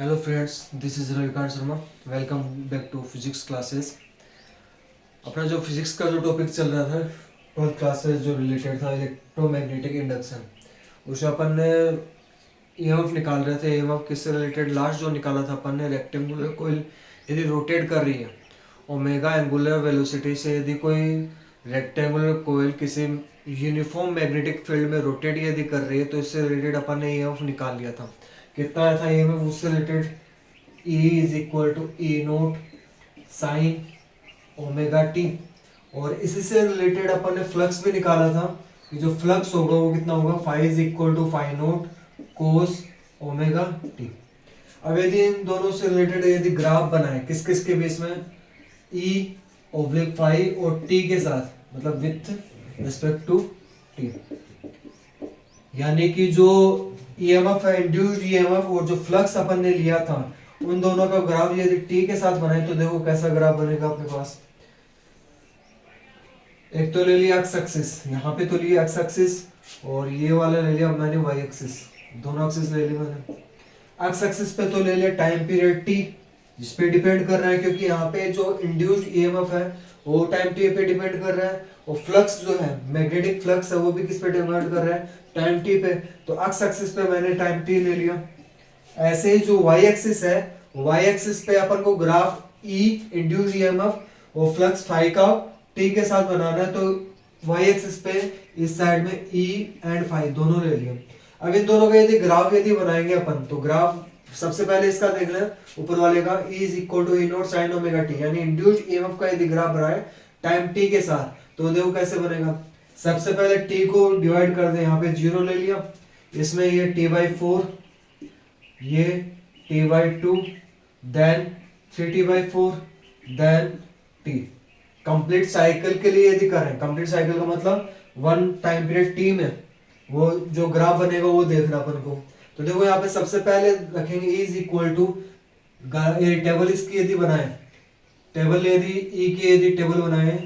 Hello friends, this is Ravikant Sharma. Welcome back to physics classes. अपना जो physics का जो टॉपिक चल रहा था 12th क्लास से जो रिलेटेड था इलेक्ट्रोमैग्नेटिक इंडक्शन, उसमें अपन ने ईएमएफ निकाल रहे थे। ईएमएफ किससे रिलेटेड? लास्ट जो निकाला था अपन ने, रेक्टेंगुलर कोइल यदि रोटेट कर रही है ओमेगा एंगुलर वेलोसिटी से, यदि कोई रेक्टेंगुलर कोइल किसी यूनिफॉर्म मैग्नेटिक फील्ड में रोटेट यदि कर रही है तो इससे रिलेटेड अपन ने ईएमएफ निकाल लिया था। कितना आया था ईएमएफ उससे related? E is equal to E naught sine omega t. और इसी से रिलेटेड अपन ने फ्लक्स भी निकाला था कि जो फ्लक्स होगा वो कितना होगा? Phi is equal to phi note cos omega t. अब यदि इन दोनों से रिलेटेड यदि ग्राफ बनाए किस किस के बेस में, E ओब्लिक फाई और T के साथ, मतलब विथ रिस्पेक्ट टू T, यानी कि जो ईएमएफ है, इंड्यूस्ड ईएमएफ, और जो फ्लक्स अपन ने लिया था, उन दोनों का ग्राफ यदि टी के साथ बनाए तो देखो कैसा ग्राफ बनेगा अपने पास। एक तो ले लिया एक्स एक्सिस, यहाँ पे तो लिया एक्स एक्सिस, और ये वाला ले लिया मैंने वाई एक्सिस। दोनों एक्सिस ले ली मैंने। एक्स एक्सिस पे तो ले लिया टाइम पीरियड टी, जिस पे डिपेंड कर रहा है, क्योंकि यहाँ पे जो इंड्यूस्ड ईएमएफ है वो टाइम टी पे डिपेंड कर रहा है, और फ्लक्स जो है मैग्नेटिक फ्लक्स है वो भी किस पे डिपेंड कर रहा है? टाइम टी पे। तो एक्स एक्सिस पे मैंने टाइम टी ले लिया। ऐसे ही जो वाई एक्सिस है, वाई एक्सिस पे अपन को ग्राफ ई इंड्यूस्ड ईएमएफ और फ्लक्स फाई का टी के साथ बनाना है, तो वाई एक्सिस पे इस साइड में ई एंड फाई दोनों ले लिए। अब इन दोनों का यदि ग्राफ यदि बनाएंगे अपन, तो ग्राफ सबसे पहले इसका देख लें, ऊपर वाले का E is equal to E naught sine omega T, यानी इंड्यूस्ड ईएमएफ का यदि ग्राफ बनाए टाइम टी के साथ, तो देखो कैसे बनेगा। सबसे पहले टी को डिवाइड कर दे, यहाँ पे 0 ले लिया, इसमें ये t/4, ये t/2, then 3t/4, then t। Complete cycle के लिए यदि करें, कंप्लीट साइकिल का मतलब वन टाइम पीरियड t में वो जो ग्राफ बनेगा वो देखना अपन को। तो देखो यहाँ पे सबसे पहले रखेंगे E इज इक्वल टू, ये टेबल इसकी यदि बनाए, टेबल यदि E की यदि टेबल बनाए,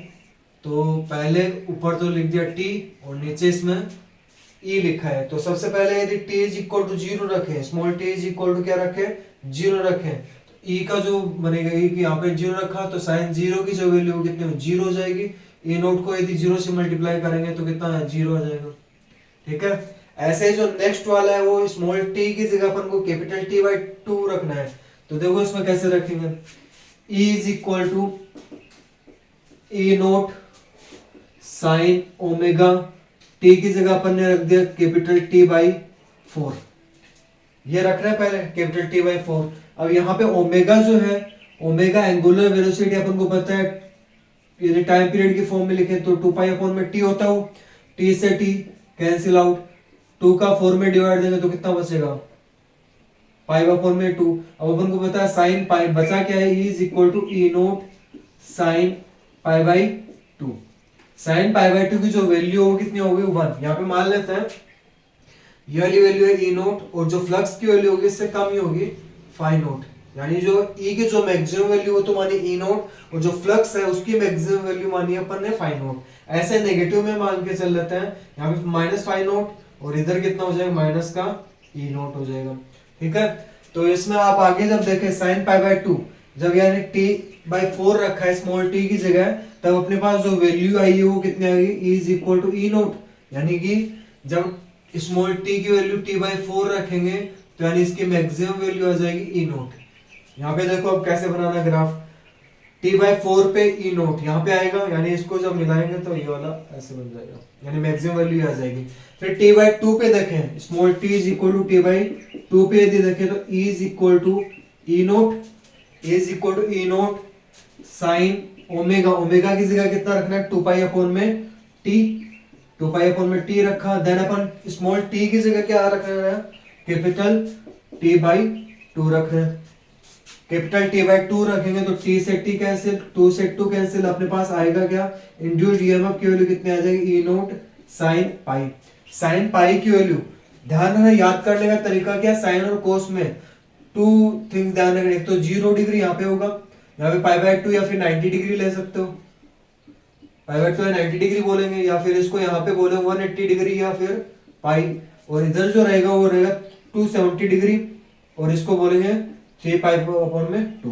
तो पहले ऊपर तो लिख दिया T और नीचे इसमें E लिखा है। तो सबसे पहले यदि T इज इक्वल टू 0 रखें, small t is equal to क्या रखें? 0 रखें, तो E का जो बनेगा, E की यहाँ पे 0 रखा तो साइन 0 की जो वैल्यू कितनी हो? 0 हो जाएगी। E नोट को यदि 0 से मल्टीप्लाई करेंगे तो कितना है? 0 आ जाएगा। ठीक है। ऐसे जो नेक्स्ट वाला है वो स्मॉल t की जगह अपन को कैपिटल T/2 रखना है, तो देखो इसमें कैसे रखेंगे। E is equal to E naught sine omega t की जगह अपन ने रख दिया कैपिटल T/4। ये रखना है पहले कैपिटल T/4। अब यहाँ पे ओमेगा जो है, ओमेगा एंगुलर वेलोसिटी अपन को पता है, यदि टाइम पीरियड की फॉर्म में लिखें तो 2π/t होता हो। t से t कैंसिल आउट, 2 का 4 में डिवाइड देंगे तो कितना बचेगा? π/2। अब अपन को पता है साइन पाई, बचा क्या है? E is equal to E naught sine π/2। Sine π/2 की जो वैल्यू होगी कितनी होगी? 1। यहाँ पे मान लेते हैं ये वाली वैल्यू है ई नोट, और जो फ्लक्स की वैल्यू होगी इससे कम ही होगी, फाई नोट। यानी जो ई की जो मैक्सिमम वैल्यू हो तो मानी ई नोट, और जो फ्लक्स है उसकी मैक्सिमम वैल्यू मानी अपन ने फाई नोट। ऐसे नेगेटिव में मान के चल लेते हैं, यहाँ पे माइनस फाई नोट, और इधर कितना हो जाएगा? माइनस का ई नोट हो जाएगा। ठीक है। तो इसमें आप आगे जब देखें साइन π/2, जब यानी t/4 रखा है स्मॉल t की जगह, तब अपने पास जो वैल्यू आई है वो कितनी आएगी? E is equal to E naught, यानी कि जब स्मॉल t की वैल्यू t/4 रखेंगे तो यानी इसकी मैक्सिमम वैल्यू आ जाएगी ई नोट। यहाँ पे देखो अब कैसे बनाना ग्राफ। t/4 पे ई नोट यहाँ पे आएगा, यानी इसको जब मिलाएंगे तो ये वाला ऐसे बन जाएगा, यानी मैक्सिमम वैल्यू आ जाएगी। फिर t/2 पे देखें, small t is equal to t/2 पे यदि देखें तो E is equal to E naught, E is equal to E naught sine omega, omega की जगह कितना रखना है? 2π/t, 2π/t रखा। देन अपन स्मॉल t की जगह क्या रख रहे हैं? कैपिटल T/2 रख रहे हैं। कैपिटल T/2 रखेंगे तो T से T कैंसिल, 2 से 2 कैंसिल, अपने पास आएगा क्या? इंड्यूस्ड ईएमएफ की वैल्यू कितनी आ जाएगी? E naught sine pi. Sine pi की वैल्यू ध्यान रखना, याद करने का तरीका क्या? साइन और कोस में टू थिंग्स ध्यान रखना, एक तो 0 डिग्री यहाँ पे होगा, यहाँ पे π/2, या फिर 90 डिग्री ले सकते हो। π/2 या 90 डिग्री बोलेंगे, या फिर इसको यहाँ पे बोले 180 डिग्री या फिर पाई, और इधर जो रहेगा वो रहेगा 270 डिग्री, और इसको बोलेंगे 3 पाई अपॉन में 2,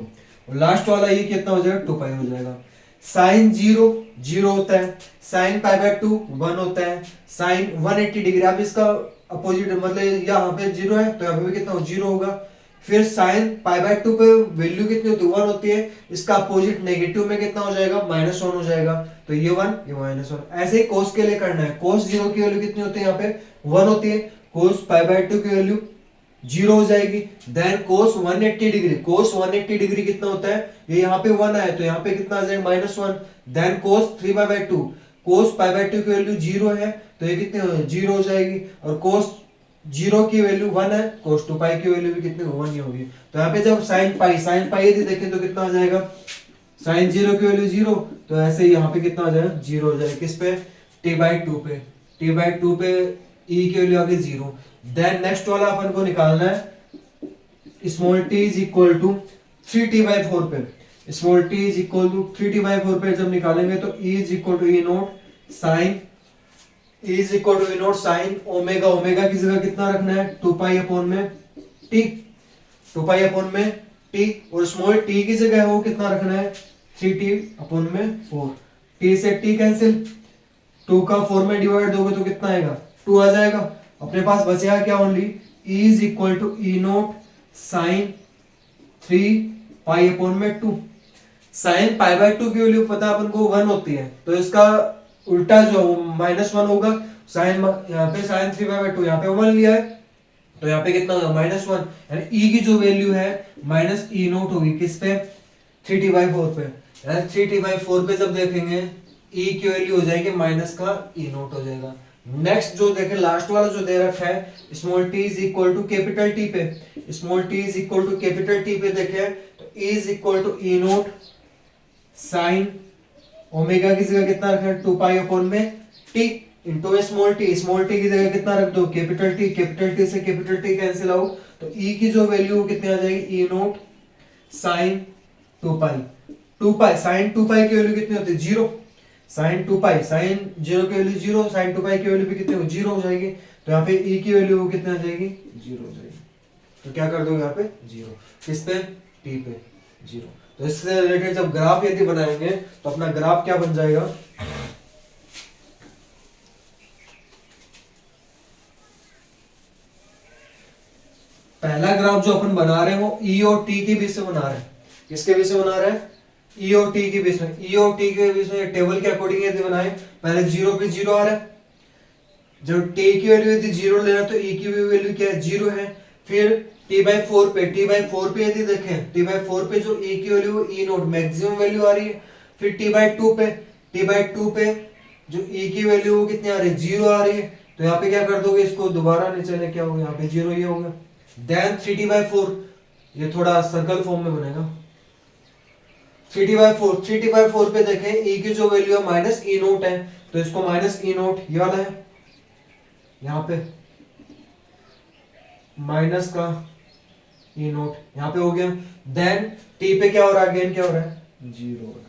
और लास्ट वाला ये कितना हो जाएगा 2 पाई हो जाएगा। साइन 0 0 होता है, साइन पाई बाय 2 1 होता है, साइन 180 डिग्री, अब इसका अपोजिट मतलब यहाँ पे 0 है तो यहाँ पे भी कितना 0 होगा। फिर साइन पाई बाय 2 पे वैल्यू कितनी होती है 1 होती है, इसका अपोजिट नेगेटिव में कितना हो जाएगा -1 हो जाएगा, तो ये 1 ये -1। ऐसे ही कोस के लिए करना है, कोस 0 की वैल्यू कितनी होती है यहाँ पे 1 होती है, कोस पाई बाय 2 की वैल्यू 0 हो जाएगी। देन कोस 180 डिग्री, कोस 180 डिग्री कितना होता है, ये यहाँ पे 1 है तो यहाँ पे कितना आ जाएगा -1। Then cos 3/2, cos pi by 2 की वैल्यू 0 है तो ये कितने 0 हो जाएगी, और कोस 0 की वैल्यू 1 है, कोस 2 पाई की वैल्यू भी कितनी 1 ही होगी। तो यहाँ पे जब साइन पाई यदि देखें तो कितना आ जाएगा, साइन 0 की वैल्यू 0, तो ऐसे ही यहाँ पे कितना आ जाएगा 0 हो जाएगा, किस पे t/2 पे, t/2 पे e की वैल्यू आ गई 0। देन नेक्स्ट वाला अपन को निकालना है small t is equal to 3t/4 पे, small t is equal to 3t/4 पे जब निकालेंगे तो e is equal to e naught sine omega, omega की जगह कितना रखना है 2 पाई अपॉन में t, 2 पाई अपॉन में t, और स्मॉल t की जगह है वो कितना रखना है 3t अपॉन में 4, t से t कैंसिल, 2 का 4 में डिवाइड दोगे तो कितना आएगा 2 आ जाएगा। अपने पास बचेगा क्या only e is equal to e naught sine 3 pi upon में 2। साइन पाई बाय 2 की वैल्यू पता अपन को 1 होती है, तो इसका उल्टा जो -1 होगा, साइन यहाँ पे साइन 3/2 यहाँ पे 1 लिया है तो यहाँ पे कितना होगा -1, यानी e की जो वैल्यू है -e नोट होगी किस पे 3t/4 पे, यानी 3t/4 पे जब देखेंगे e की वैल्यू हो जाएगी माइनस का e नोट हो जाएगा। नेक्स्ट जो देखें लास्ट वाला जो दे रखा है small t is equal to capital T पे, small t is equal to capital T पे देखें तो e is equal to e naught sine omega की जगह कितना रखना है 2 पाई अपॉन में t into small t, small t की जगह कितना रख दो कैपिटल T, कैपिटल T से कैपिटल T कैंसिल आउट, तो e की जो वैल्यू कितनी आ जाएगी e naught sign 2 pi sine 2 पाई की वैल्यू कितनी होती है 0, साइन 2 पाई साइन 0 की वैल्यू 0, साइन 2 पाई की वैल्यू भी कितनी हो 0 हो जाएगी, तो यहाँ पे e की वैल्यू कितनी आ जाएगी 0 हो जाएगी, तो क्या कर दो यहाँ पे 0, किस पे t पे 0। तो इससे रिलेटेड जब ग्राफ यदि बनाएंगे तो अपना ग्राफ क्या बन जाएगा, पहला ग्राफ जो अपन बना रहे हैं वो e और t के बीच से बना रहे हैं, किसके बीच से बना रहे हैं e और t के बीच में, e और t के बीच में टेबल के अकॉर्डिंग यदि बनाए पहले 0 पे 0 आ रहा है, जब t की वैल्यू यदि 0 लेना तो e की वैल्यू क्या है 0 है, फिर t/4 पे यदि देखें t/4 पे जो e की value e naught maximum value आ रही है, फिर t/2 पे जो e की वैल्यू वो कितनी आ रही है 0 आ रही है, तो यहाँ पे क्या कर दोगे इसको दोबारा नीचे ले, क्या होगा यहाँ पे 0 ही होगा। देन 3t/4 ये थोड़ा सर्कल फॉर्म में बनेगा, 3t/4 पे देखें e की जो वैल्यू है -e नोट है तो इसको -e नोट ये वाला है यहाँ पे माइनस का e नोट यहाँ पे हो गया। देन t पे क्या हो रहा है अगेन क्या हो रहा है 0 हो रहा है,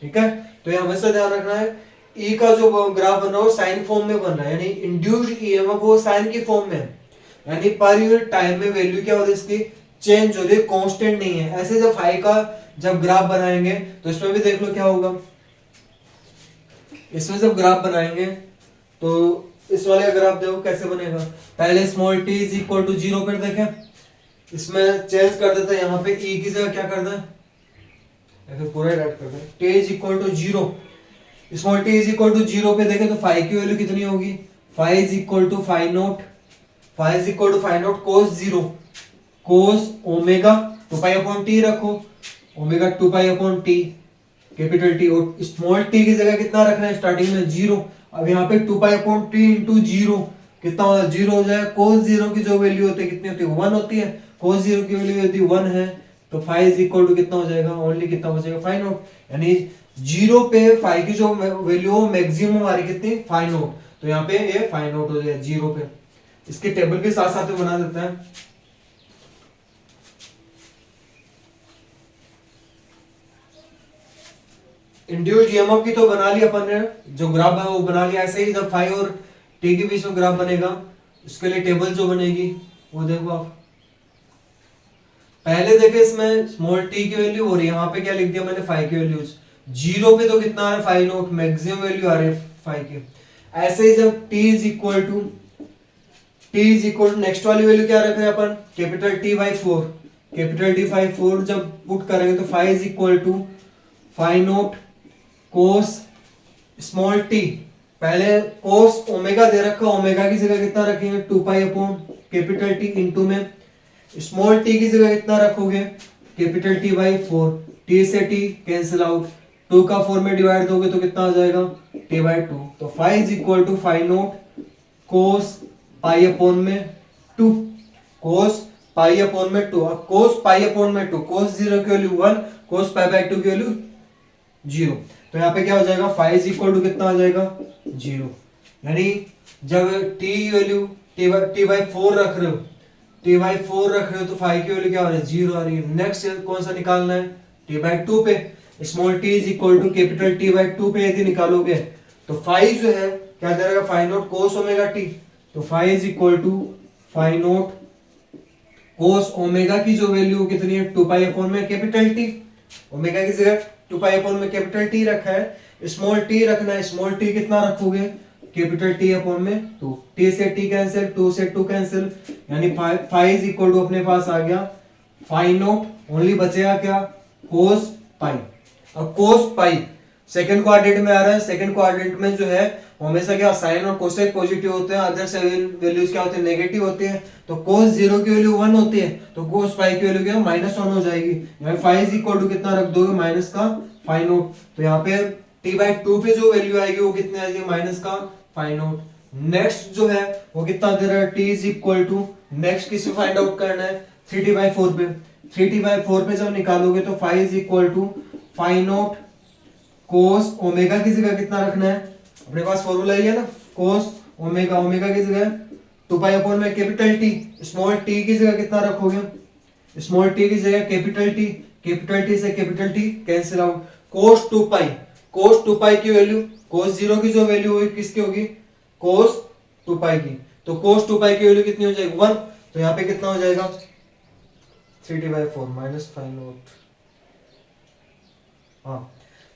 ठीक है। तो यहाँ हमेशा ध्यान रखना है e का जो ग्राफ बन रहा है वो साइन फॉर्म में बन रहा है, यानी इंड्यूस्ड ईएमएफ वो साइन की फॉर्म में है, यानी पर यूनिट टाइम में वैल्यू क्या हो रही है इसकी चेंज हो रही है, कांस्टेंट नहीं है। ऐसे जब फाई का जब ग्राफ बनाएंगे तो इसमें भी देख लो क्या होगा, इसमें जब ग्राफ बनाएंगे तो इस वाले का ग्राफ देखो कैसे बनेगा, पहले small t is equal to 0 पर देखें, इसमें चेंज कर देते हैं, यहाँ पे e की जगह क्या करना है या फिर पूरा राइट कर दें, t is equal to 0, small t is equal to 0 पे देखें तो फाई की वैल्यू कितनी होगी, phi is equal to phi note cos 0 cos omega 2 pi upon t रखो, omega 2 pi upon t capital T, और स्मॉल t की जगह कितना रखना है स्टार्टिंग में 0, अब यहाँ पे 2 पाई अपॉन t इंटू 0 कितना होगा 0 हो जाएगा। कोस 0 की जो वैल्यू होती है कितनी होती है 1 होती है, कोस 0 की वैल्यू यदि 1 है तो फाई इज इक्वल टू कितना हो जाएगा ओनली कितना हो जाएगा फाई नोट, यानी 0 पे फाई की जो वैल्यू मैक्सिमम हमारी कितनी फाई नोट, तो यहाँ पे ये फाई नोट हो जाएगा 0 पे। इसके टेबल के साथ साथ बना देते हैं, इंड्यूस्ड ईएमएफ की तो बना लिया अपन ने, जो ग्राफ है वो बना लिया। ऐसे ही जब फाई और टी के बीच में ग्राफ बनेगा उसके लिए टेबल जो बनेगी वो देखो आप, पहले देखे इसमें स्मॉल टी की वैल्यू और यहाँ पे क्या लिख दिया मैंने फाइव की वैल्यूज। जीरो पे तो कितना आ रहा है फाइव नोट, मैक्सिमम वैल्यू आ रही है फाइव की। ऐसे ही जब T is equal to next वाली वैल्यू क्या रख रहे हैं अपन, capital T by four. Capital T by four जब पुट करेंगे तो five is equal to five note cos small T. पहले कोस ओमेगा दे रखा, ओमेगा की जगह कितना रखेंगे two pi upon capital T into में स्मॉल टी की जगह कितना रखोगे capital T by four. T से टी कैंसिल आउट, टू का फोर में डिवाइड दोगे तो कितना आ जाएगा टी बाई टू। तो five is equal to five note cos pi upon में टू, कोस पाई अपॉन में टू। अब कोस पाई अपॉन में टू, कोस जीरो की value one, cos pi by two की वैल्यू जीरो। तो यहाँ पे क्या हो जाएगा फाइव इज इक्वल टू कितना आ जाएगा जीरो। यानी जब T value T by four रख रहे हो, टी बाई फोर रख रहे हो तो फाइव की वैल्यू क्या आ रही है जीरो आ रही है। नेक्स्ट कौन सा निकालना है टी बाई टू पे, small T is equal to capital T by two पे यदि निकालोगे तो फाइव जो है क्या करेगा five note cos omega T. तो five is equal to five note cos omega की जो वैल्यू कितनी है टू पाई अपॉन में कैपिटल टी, ओमेगा की जगह टू पाई अपॉन में कैपिटल टी रखा है, स्मॉल टी रखना है। स्मॉल टी कितना रखोगे कैपिटल टी अपॉन में टू, टी से टी कैंसिल, टू से टू कैंसिल, यानी फाइव इज इक्वल टू अपने पास आ गया फाइव नोट ओनली बचेगा क्या कोस पाई। अब कोस पाई सेकंड क्वाड्रेंट में आ रहा है, सेकंड क्वाड्रेंट में जो है हमेशा क्या साइन और कोसेक पॉजिटिव होते हैं, अदर सेवन वैल्यूज क्या होते हैं नेगेटिव होते हैं। तो कोस जीरो की वैल्यू वन होती है तो कोस पाई की वैल्यू क्या माइनस वन हो जाएगी। यहाँ फाइव इज इक्वल टू कितना रख दोगे माइनस का फाइव नोट। तो यहाँ पे टी बाई टू पे जो वैल्यू आएगी वो कितनी आएगी माइनस का फाइव नोट। नेक्स्ट जो है वो कितना दे रहा है T is equal to, next किसे फाइंड आउट करना है थ्री टी बाई फोर पे। थ्री टी बाई फोर पे जब निकालोगे तो five is equal to five note cos omega की जगह कितना रखना है, अपने पास फॉर्मूला ही है ना कोस ओमेगा, ओमेगा की जगह टू पाई अपॉन में कैपिटल टी, स्मॉल टी की जगह कितना रखोगे स्मॉल टी की जगह कैपिटल टी, कैपिटल टी से capital T cancel out, cos two pi, cos two pi की वैल्यू कोस जीरो की जो वैल्यू होगी किसकी होगी कोस टू पाई की। तो कोस टू पाई की वैल्यू कितनी हो जाएगी वन। तो यहाँ पे कितना हो जाएगा three T by four minus five naught. हाँ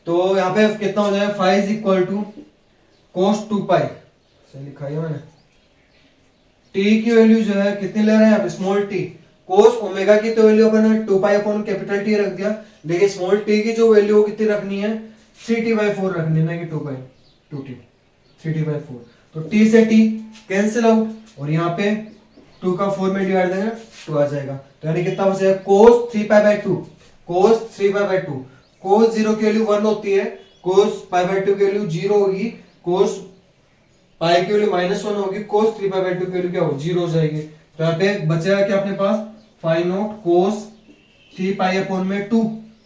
तो यहाँ पे कितना हो जाएगा five is equal to cos two pi, सही लिखा है मैंने। टी की वैल्यू जो है कितनी ले रहे हैं यहाँ पे स्मॉल टी, कोस ओमेगा की तो वैल्यू अपन ने two pi upon capital T रख दिया, लेकिन स्मॉल टी की जो वैल्यू कितनी रखनी है थ्री टी बाई फोर रखनी है ना कि two pi two T three T by four. तो टी से टी कैंसिल आउट और यहाँ पे टू का फोर में डिवाइड देंगे टू आ जाएगा। तो यानी कितना बचेगा कोस three pi by two, cos three pi by two, cos zero की वैल्यू वन होती है, कोस पाई बाई टू की वैल्यू जीरो होगी, कोस पाई की वैल्यू माइनस वन होगी, कोस थ्री पाई बाई टू की वैल्यू क्या होगी जीरो हो जाएगी। तो यहाँ पे बचेगा क्या अपने पास five note cos three pi upon में टू।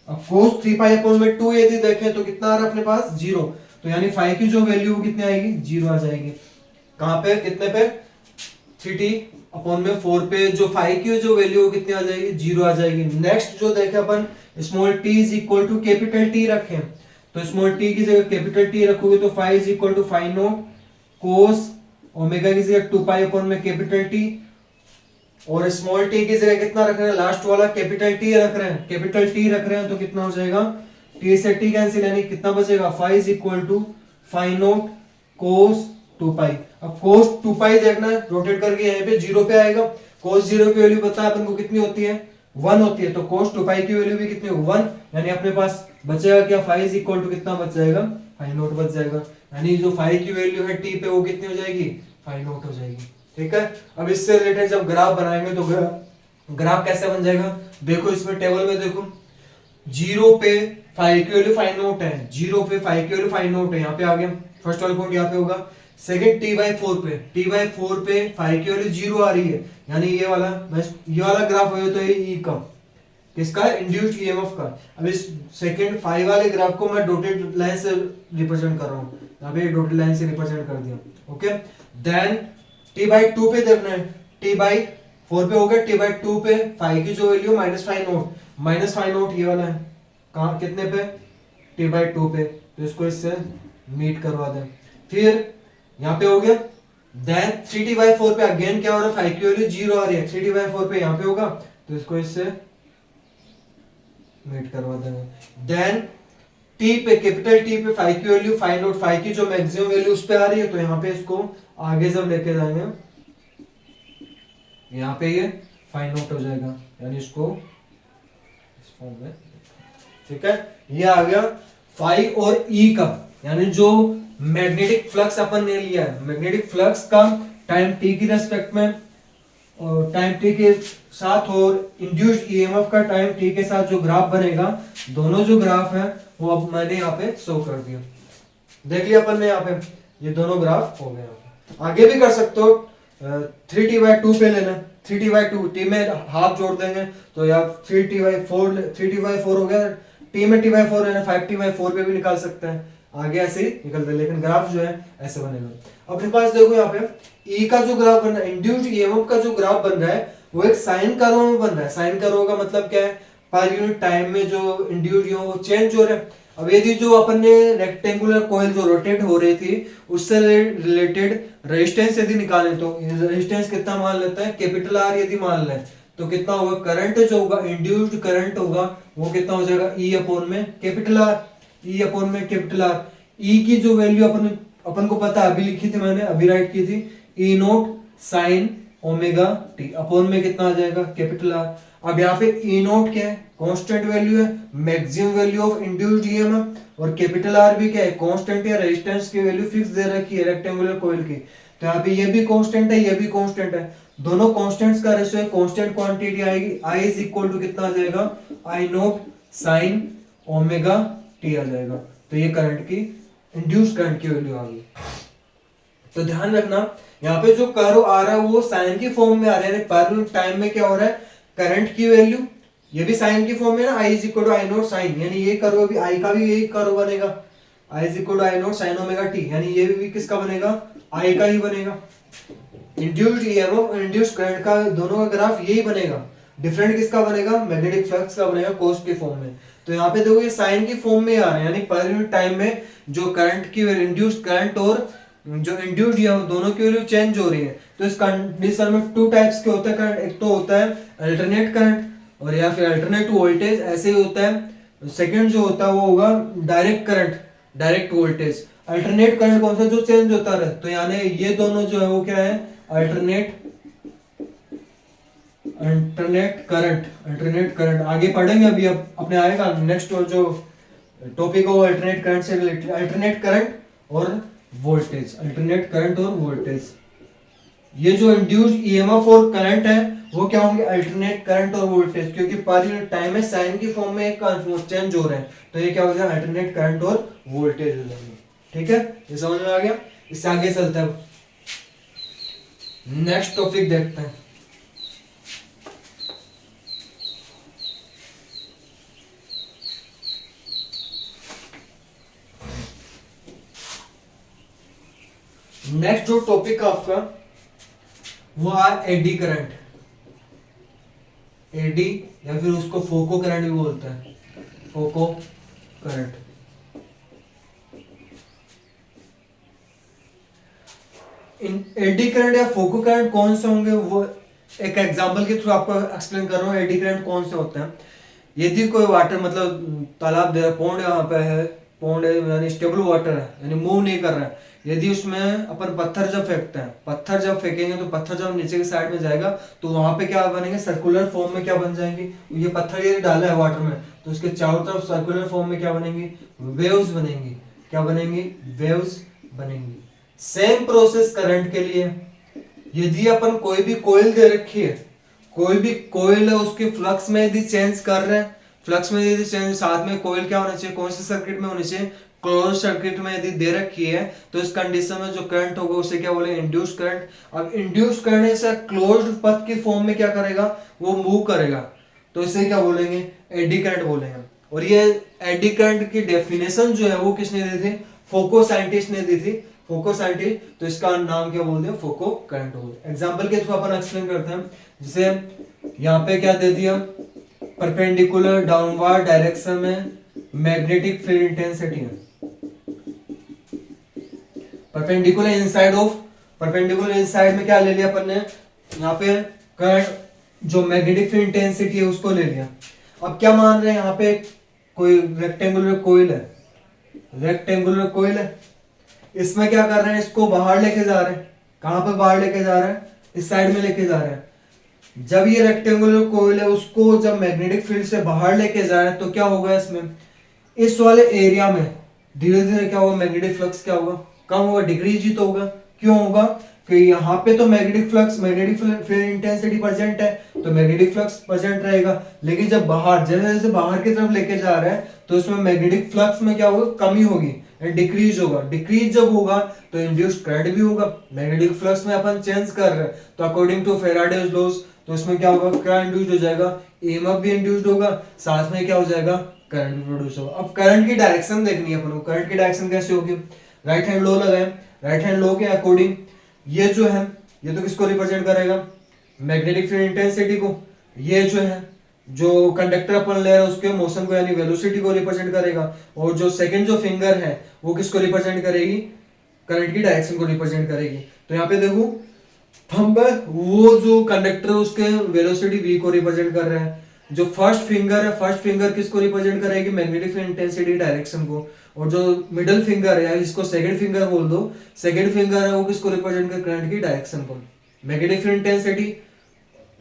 अब कोस थ्री पाई अपॉन में टू यदि देखें तो कितना आ रहा है अपने पास जीरो। तो यानी फाइव की जो वैल्यू कितनी आएगी जीरो आ जाएगी। कहाँ पे कितने पे थ्री टी अपॉन में फोर पे जो फाइव की जो वैल्यू कितनी आ जाएगी जीरो आ जाएगी। नेक्स्ट जो देखे अपन small T is equal to capital T रखें तो स्मॉल टी की जगह कैपिटल टी रखोगे तो five is equal to five note cos omega की जगह टू पाई अपॉन में कैपिटल टी और स्मॉल टी की जगह कितना रख रहे हैं लास्ट वाला कैपिटल टी रख रहे हैं, कैपिटल टी रख रहे हैं तो कितना हो जाएगा टी से टी कैंसिल यानी कितना बचेगा five is equal to five note cos two pi. अब कोस टू पाई देखना है रोटेट करके यहाँ पे जीरो पे आएगा, कोस जीरो की वैल्यू पता है अपन को कितनी होती है वन होती है, तो कोस टू पाई की वैल्यू भी कितनी होगी वन, यानी अपने पास बचेगा क्या फाइव इज इक्वल टू कितना बच जाएगा फाइव नोट बच जाएगा। यानी जो फाइव की वैल्यू है टी पे वो कितनी हो जाएगी फाइव नोट हो जाएगी। ठीक है, अब इससे रिलेटेड जब ग्राफ बनाएंगे तो ग्राफ कैसे बन जाएगा देखो इसमें टेबल में देखो जीरो पे फाइव की वैल्यू फाइव नोट है, जीरो पे फाइव की वैल्यू फाइव नोट है, यहाँ पे आ गया फर्स्ट वाला पॉइंट यहाँ पे होगा। सेकंड टी बाई फोर पे फाइव की वैल्यू जीरो आ रही है, यानी ये वाला ग्राफ हो तो ये ई का किसका इंड्यूस्ड ईएमएफ का। अब इस सेकंड फाइव वाले ग्राफ को मैं डॉटेड लाइन से रिप्रेजेंट कर रहा हूँ, यहाँ पे डॉटेड लाइन से रिप्रेजेंट कर दिया। Okay then T by two पे देखना है, टी बाई फोर पे हो गया, टी बाई टू पे फाइव की जो वैल्यू माइनस फाइव नोट ये वाला है कहाँ कितने पे टी बाई टू पे, तो इसको इससे मीट करवा दें। फिर यहाँ पे हो गया then three T by four पे अगेन क्या हो रहा है फाइव की वैल्यू जीरो आ रही है, थ्री टी बाई फोर पे यहाँ पे होगा तो इसको इससे मीट करवा देंगे। देन टी पे, कैपिटल टी पे फाइव की वैल्यू फाइंड आउट, फाइव की जो मैक्सिमम वैल्यू उस पे आ रही है, तो यहाँ पे इसको आगे जब लेके जाएंगे यहाँ पे ये फाइंड आउट हो जाएगा, यानी इसको इस फॉर्म में, ठीक है। ये आ गया फाइव और ई का, यानी जो मैग्नेटिक फ्लक्स अपन ने लिया है, मैग्नेटिक फ्लक्स का टाइम टी की रेस्पेक्ट में और टाइम टी के साथ और इंड्यूस्ड ईएमएफ का टाइम टी के साथ जो ग्राफ बनेगा, दोनों जो ग्राफ है वो अब मैंने यहाँ पे शो कर दिया, देख लिया अपन ने यहाँ पे, ये दोनों ग्राफ हो गए। आगे भी कर सकते हो, 3t/2 पे लेना, 3t/2, टी में हाफ जोड़ देंगे तो या 3t/4 हो गया, टी में t/4 है ना, 5t/4 पे भी निकाल सकते हैं, आगे ऐसे ही निकलते हैं, लेकिन ग्राफ जो है ऐसे बनेगा। अपने पास देखो यहाँ पे ई का जो ग्राफ बन रहा है, इंड्यूस्ड ईएमएफ का जो ग्राफ बन रहा है वो एक साइन कर्व में बन रहा है। साइन कर्व का मतलब क्या है, पर यूनिट टाइम में जो इंड्यूस्ड ईएमएफ वो चेंज हो रहा है। अब यदि जो अपन ने रेक्टेंगुलर कॉइल जो रोटेट हो रही थी उससे रिलेटेड रेजिस्टेंस यदि निकालें, तो रेजिस्टेंस कितना मान लेता है, कैपिटल आर यदि मान लें तो कितना होगा, करंट जो होगा, इंड्यूस्ड करंट होगा वो कितना हो जाएगा, ई अपॉन में कैपिटल आर, ई अपॉन में कैपिटल आर। ई की जो वैल्यू अपन को पता है, अभी लिखी थी मैंने, अभी राइट की थी, E naught sine omega T upon में कितना आ जाएगा, कैपिटल आर। अब यहाँ पे ई नोट क्या है, कांस्टेंट वैल्यू है, maximum value of induced EMF, और कैपिटल आर भी क्या है, कांस्टेंट है, रेजिस्टेंस की वैल्यू फिक्स दे रखी है रेक्टेंगुलर कॉइल की, तो यहाँ पे ये भी कांस्टेंट है, ये भी कांस्टेंट है, दोनों कांस्टेंट्स का रेशियो है, कांस्टेंट क्वांटिटी आएगी, आई इज इक्वल टू कितना आ जाएगा, आई नोट साइन ओमेगा टी आ जाएगा। तो ये करंट की, इंड्यूस्ड करंट की वैल्यू आ गई। तो ध्यान रखना यहाँ पे जो कर्व आ रहा है वो साइन की फॉर्म में आ रहा है, पर यूनिट टाइम में क्या हो रहा है, करंट की वैल्यू ये भी साइन की फॉर्म में ना, I is equal to I naught sine, यानी ये कर्व भी, आई का भी यही कर्व बनेगा, I is equal to I naught sine omega T, यानी ये भी किसका बनेगा, आई का ही बनेगा। इंड्यूस्ड ईएमएफ और इंड्यूस्ड करंट का दोनों का ग्राफ यही बनेगा, डिफरेंट किसका बनेगा, मैग्नेटिक फ्लक्स का बनेगा कॉस के फॉर्म में। तो यहाँ पे देखो ये साइन की फॉर्म में आ रहा है, यानी पर यूनिट टाइम में जो करंट की, इंड्यूस्ड करंट और जो इंड्यूस्ड ईएमएफ दोनों की वैल्यू चेंज हो रही है। तो इस कंडीशन में टू टाइप्स के होते हैं करंट, एक तो होता है अल्टरनेट करंट और या फिर अल्टरनेट वोल्टेज, ऐसे ही होता है। सेकंड जो होता है वो होगा direct current, direct voltage. Alternate current कौन सा, जो चेंज होता रहे, तो यानी ये दोनों जो है वो क्या है, अल्टरनेट करंट, अल्टरनेट करंट आगे पढ़ेंगे, अभी अब अपने आएगा नेक्स्ट जो टॉपिक है वो अल्टरनेट करंट से रिलेटेड, अल्टरनेट करंट और वोल्टेज, अल्टरनेट करंट और वोल्टेज। ये जो इंड्यूस्ड ईएमएफ और करंट है वो क्या होंगे, अल्टरनेट करंट और वोल्टेज, क्योंकि पर यूनिट टाइम में साइन की फॉर्म में एक चेंज हो रहे हैं, तो ये क्या हो जाएगा, अल्टरनेट करंट और वोल्टेज हो जाएंगे। ठीक है, ये समझ में आ गया। इससे आगे चलते हैं, नेक्स्ट टॉपिक देखते हैं। नेक्स्ट जो टॉपिक है आपका वो है एडी करंट, एडी या फिर उसको फोको करंट भी बोलते हैं, फोको करंट। एडी करंट या फोको करंट कौन से होंगे, वो एक एग्जांपल के थ्रू आपको एक्सप्लेन कर रहा हूँ। एडी करंट कौन से होते हैं, यदि कोई वाटर मतलब तालाब दे, पौंड यहाँ पे है, पौंड है यानी स्टेबल वाटर है, यानी मूव नहीं कर रहा है, यदि उसमें अपन पत्थर जब फेंकते हैं, पत्थर जब फेंकेंगे तो पत्थर जब नीचे की साइड में जाएगा तो वहां पे क्या बनेंगे, सर्कुलर फॉर्म में क्या बन जाएंगे, ये पत्थर यदि डाला है वाटर में तो उसके चारों तरफ सर्कुलर फॉर्म में क्या बनेंगी, वेव्स बनेंगी। क्या बनेंगी, वेव्स बनेंगी। सेम प्रोसेस करंट के लिए, यदि अपन कोई भी कोयल दे रखी है, कोई भी कोयल है, उसके फ्लक्स में यदि चेंज कर रहे हैं, फ्लक्स में यदि चेंज, साथ में कोयल क्या होना चाहिए, कौन से सर्किट में होनी चाहिए, क्लोज सर्किट में यदि दे रखी है, तो इस कंडीशन में जो करंट होगा उसे क्या बोलेंगे, इंड्यूस्ड करंट। अब इंड्यूस्ड करने से क्लोज्ड पथ की फॉर्म में क्या करेगा, वो मूव करेगा, तो इसे क्या बोलेंगे, एडी करंट बोलेंगे। और ये एडी करंट की डेफिनेशन जो है वो किसने दी थी, फोको साइंटिस्ट ने दी थी, फोको साइंटिस्ट। तो इसका नाम क्या बोलते हैं, फोको करंट बोलते हैं। एग्जांपल के थ्रू अपन एक्सप्लेन करते हैं, जैसे यहाँ पे क्या दे दिया, परपेंडिकुलर डाउनवर्ड डायरेक्शन में मैग्नेटिक फील्ड इंटेंसिटी है, perpendicular inside of, perpendicular inside में क्या ले लिया अपन ने, यहाँ पे करंट जो मैग्नेटिक फील्ड इंटेंसिटी है उसको ले लिया। अब क्या मान रहे हैं, यहाँ पे कोई रेक्टेंगुलर कोइल है, रेक्टेंगुलर कोइल है, इसमें क्या कर रहे हैं, इसको बाहर लेके जा रहे हैं। कहां पे बाहर लेके जा रहे हैं, इस साइड में लेके जा रहे हैं। जब ये रेक्टेंगुलर कोइल है उसको जब मैग्नेटिक फील्ड से बाहर लेके जा रहे हैं तो क्या होगा, इसमें इस वाले एरिया में धीरे धीरे क्या होगा, मैग्नेटिक फ्लक्स क्या होगा, कम होगा, डिक्रीज ही तो होगा। क्यों होगा, कि यहाँ पे तो magnetic flux, magnetic field intensity present है तो मैग्नेटिक फ्लक्स प्रेजेंट रहेगा, लेकिन जब बाहर, जैसे जैसे बाहर की तरफ लेके जा रहे हैं तो उसमें मैग्नेटिक फ्लक्स में क्या होगा, कमी होगी, डिक्रीज होगा। डिक्रीज जब होगा तो इंड्यूस्ड करंट भी होगा। मैग्नेटिक फ्लक्स में अपन चेंज कर रहे हैं तो अकॉर्डिंग टू फैराडेज लॉज तो इसमें क्या होगा, क्या इंड्यूस्ड हो जाएगा, ईएमएफ भी इंड्यूस्ड होगा, साथ में क्या हो जाएगा, करंट भी प्रोड्यूस होगा। अब करंट की डायरेक्शन देखनी है अपन को, करंट की डायरेक्शन कैसे होगी, राइट हैंड लॉ लगाए, राइट हैंड लॉ के अकॉर्डिंग ये जो है, ये तो किसको रिप्रेजेंट करेगा, मैग्नेटिक फील्ड इंटेंसिटी को। ये जो है, जो कंडक्टर अपन ले रहे हैं उसके मोशन को यानी वेलोसिटी को रिप्रेजेंट करेगा, और जो सेकंड जो फिंगर है वो किसको रिप्रेजेंट करेगी, करंट की डायरेक्शन को रिप्रेजेंट करेगी। तो यहाँ पे देखो थंब है, वो जो कंडक्टर है उसके वेलोसिटी v को रिप्रेजेंट कर रहा है। जो फर्स्ट फिंगर है, फर्स्ट फिंगर किसको रिप्रेजेंट करेगी, मैग्नेटिक फील्ड इंटेंसिटी डायरेक्शन को। और जो मिडिल फिंगर है, जिसको सेकंड फिंगर बोल दो, सेकंड फिंगर है वो किसको रिप्रेजेंट कर, करंट की डायरेक्शन को। Magnetic field intensity,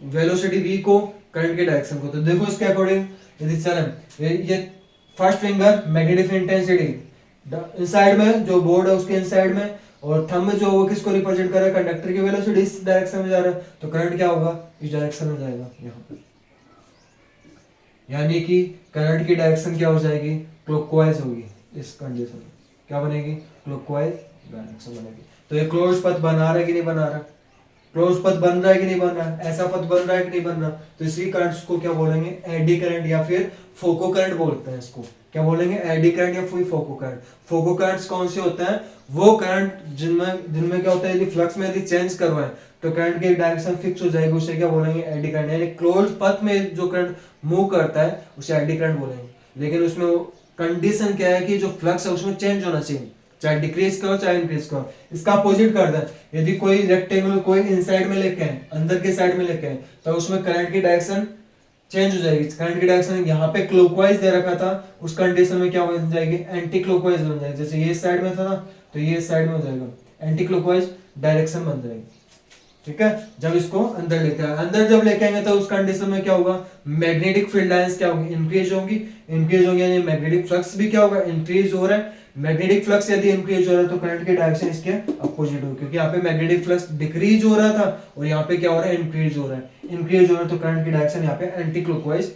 velocity v को, करंट की डायरेक्शन को। तो देखो इसके अकॉर्डिंग यदि चलें, ये first finger magnetic field intensity inside में, जो बोर्ड है उसके इनसाइड में, और थंब जो वो किसको रिप्रेजेंट कर रहा है, कंडक्टर की वेलोसिटी इस डायरेक्शन में जा रहा है तो करंट क्या होगा, इस डायरेक्शन में जाएगा यहाँ पे। यानी कि करंट की डायरेक्शन क्या हो जाएगी, क्लॉकवाइज होगी। इस कंडीशन में क्या बनेगी, क्लॉकवाइज डायरेक्शन बनेगी। तो ये क्लोज पथ बना रहा है कि नहीं बना रहा, क्लोज पथ बन रहा है कि नहीं बन रहा, ऐसा पथ बन रहा है कि नहीं बन रहा। तो इसी करंट को क्या बोलेंगे, एडी करंट या फिर फोको करंट बोलते हैं इसको। क्या बोलेंगे, एडी करंट या फिर फोको करंट। फोको करंट्स कौन से होते हैं, वो करंट जिनमें क्या होता है, यदि फ्लक्स में यदि चेंज करवाएं तो करंट की डायरेक्शन फिक्स हो जाएगी, उसे क्या बोलेंगे, एडी करंट। यानी क्लोज पथ में जो करंट मूव करता है उसे एडी करंट बोलेंगे। लेकिन उसमें कंडीशन क्या है कि जो फ्लक्स है उसमें चेंज होना चाहिए, चाहे डिक्रीज करो चाहे इंक्रीज करो। इसका अपोजिट कर दें, यदि कोई रेक्टेंगुलर कोई इनसाइड में लेके आए, अंदर के साइड में लेके आए, तो उसमें करंट की डायरेक्शन चेंज हो जाएगी। करंट की डायरेक्शन यहाँ पे क्लॉकवाइज दे रखा था, उस कंडीशन में क्या हो जाएगी, एंटी क्लॉकवाइज बन जाएगी। जैसे ये साइड में था ना तो ये साइड में हो जाएगा, एंटी क्लॉकवाइज डायरेक्शन बन जाएगी। ठीक है, जब इसको अंदर लेके आए, अंदर जब लेके आएंगे तो उस कंडीशन में क्या होगा, मैग्नेटिक फील्ड लाइंस क्या होगी, इंक्रीज होंगी। इंक्रीज होंगी यानी मैग्नेटिक फ्लक्स भी क्या होगा, इंक्रीज हो रहा है। मैग्नेटिक फ्लक्स यदि इंक्रीज हो रहा है तो करंट की डायरेक्शन इसके अपोजिट होगी, क्योंकि यहाँ पे मैग्नेटिक फ्लक्स डिक्रीज हो रहा था और यहाँ पे क्या हो रहा है, इंक्रीज हो रहा है। इंक्रीज हो रहा है तो करंट की डायरेक्शन यहाँ पे एंटी क्लॉकवाइज।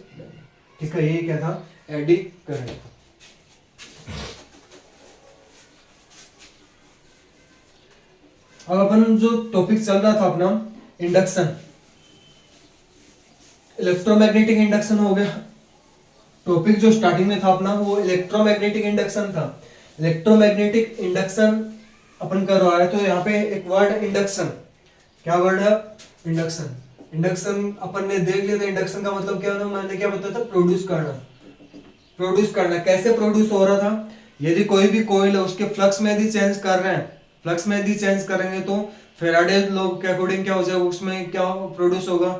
ठीक है, ये क्या था, एडी करंट। अब अपन जो टॉपिक चल रहा था अपना इंडक्शन, इलेक्ट्रोमैग्नेटिक इंडक्शन हो गया। टॉपिक जो स्टार्टिंग में था अपना वो इलेक्ट्रोमैग्नेटिक इंडक्शन था। इलेक्ट्रोमैग्नेटिक इंडक्शन अपन कर रहा है, तो यहाँ पे एक वर्ड इंडक्शन, क्या वर्ड है, इंडक्शन। इंडक्शन अपन ने देख लिया था, इंडक्शन का मतलब क्या है, मैंने क्या बताया था, प्रोड्यूस करना। प्रोड्यूस करना कैसे प्रोड्यूस हो रहा था, यदि कोई भी कॉइल है उसके फ्लक्स में यदि चेंज कर रहे हैं, फ्लक्स में यदि चेंज करेंगे तो फैराडे लॉ के अकॉर्डिंग क्या हो जाएगा, उसमें क्या प्रोड्यूस होगा,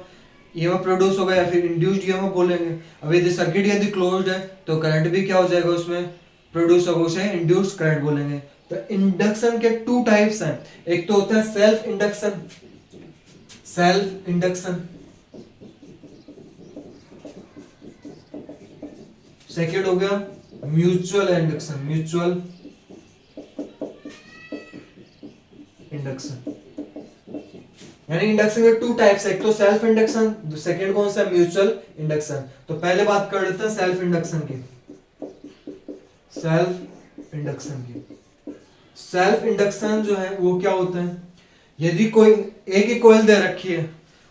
ईएमएफ प्रोड्यूस होगा या फिर इंड्यूस्ड ईएमएफ बोलेंगे। अब यदि सर्किट यदि क्लोज्ड है तो करंट भी क्या हो जाएगा, उसमें प्रोड्यूस होगा, उसे इंड्यूस्ड करंट बोलेंगे। तो इंडक्शन के टू टाइप्स हैं, एक तो होता है self induction, self induction, second हो गया म्यूचुअल इंडक्शन, म्यूचुअल इंडक्शन। यानी इंडक्शन के टू टाइप्स, एक तो सेल्फ इंडक्शन, सेकंड कौन सा, म्यूचुअल इंडक्शन। तो पहले बात कर लेते हैं सेल्फ इंडक्शन की। सेल्फ इंडक्शन की, सेल्फ इंडक्शन जो है वो क्या होता है, यदि कोई एक ही कॉइल दे रखी है,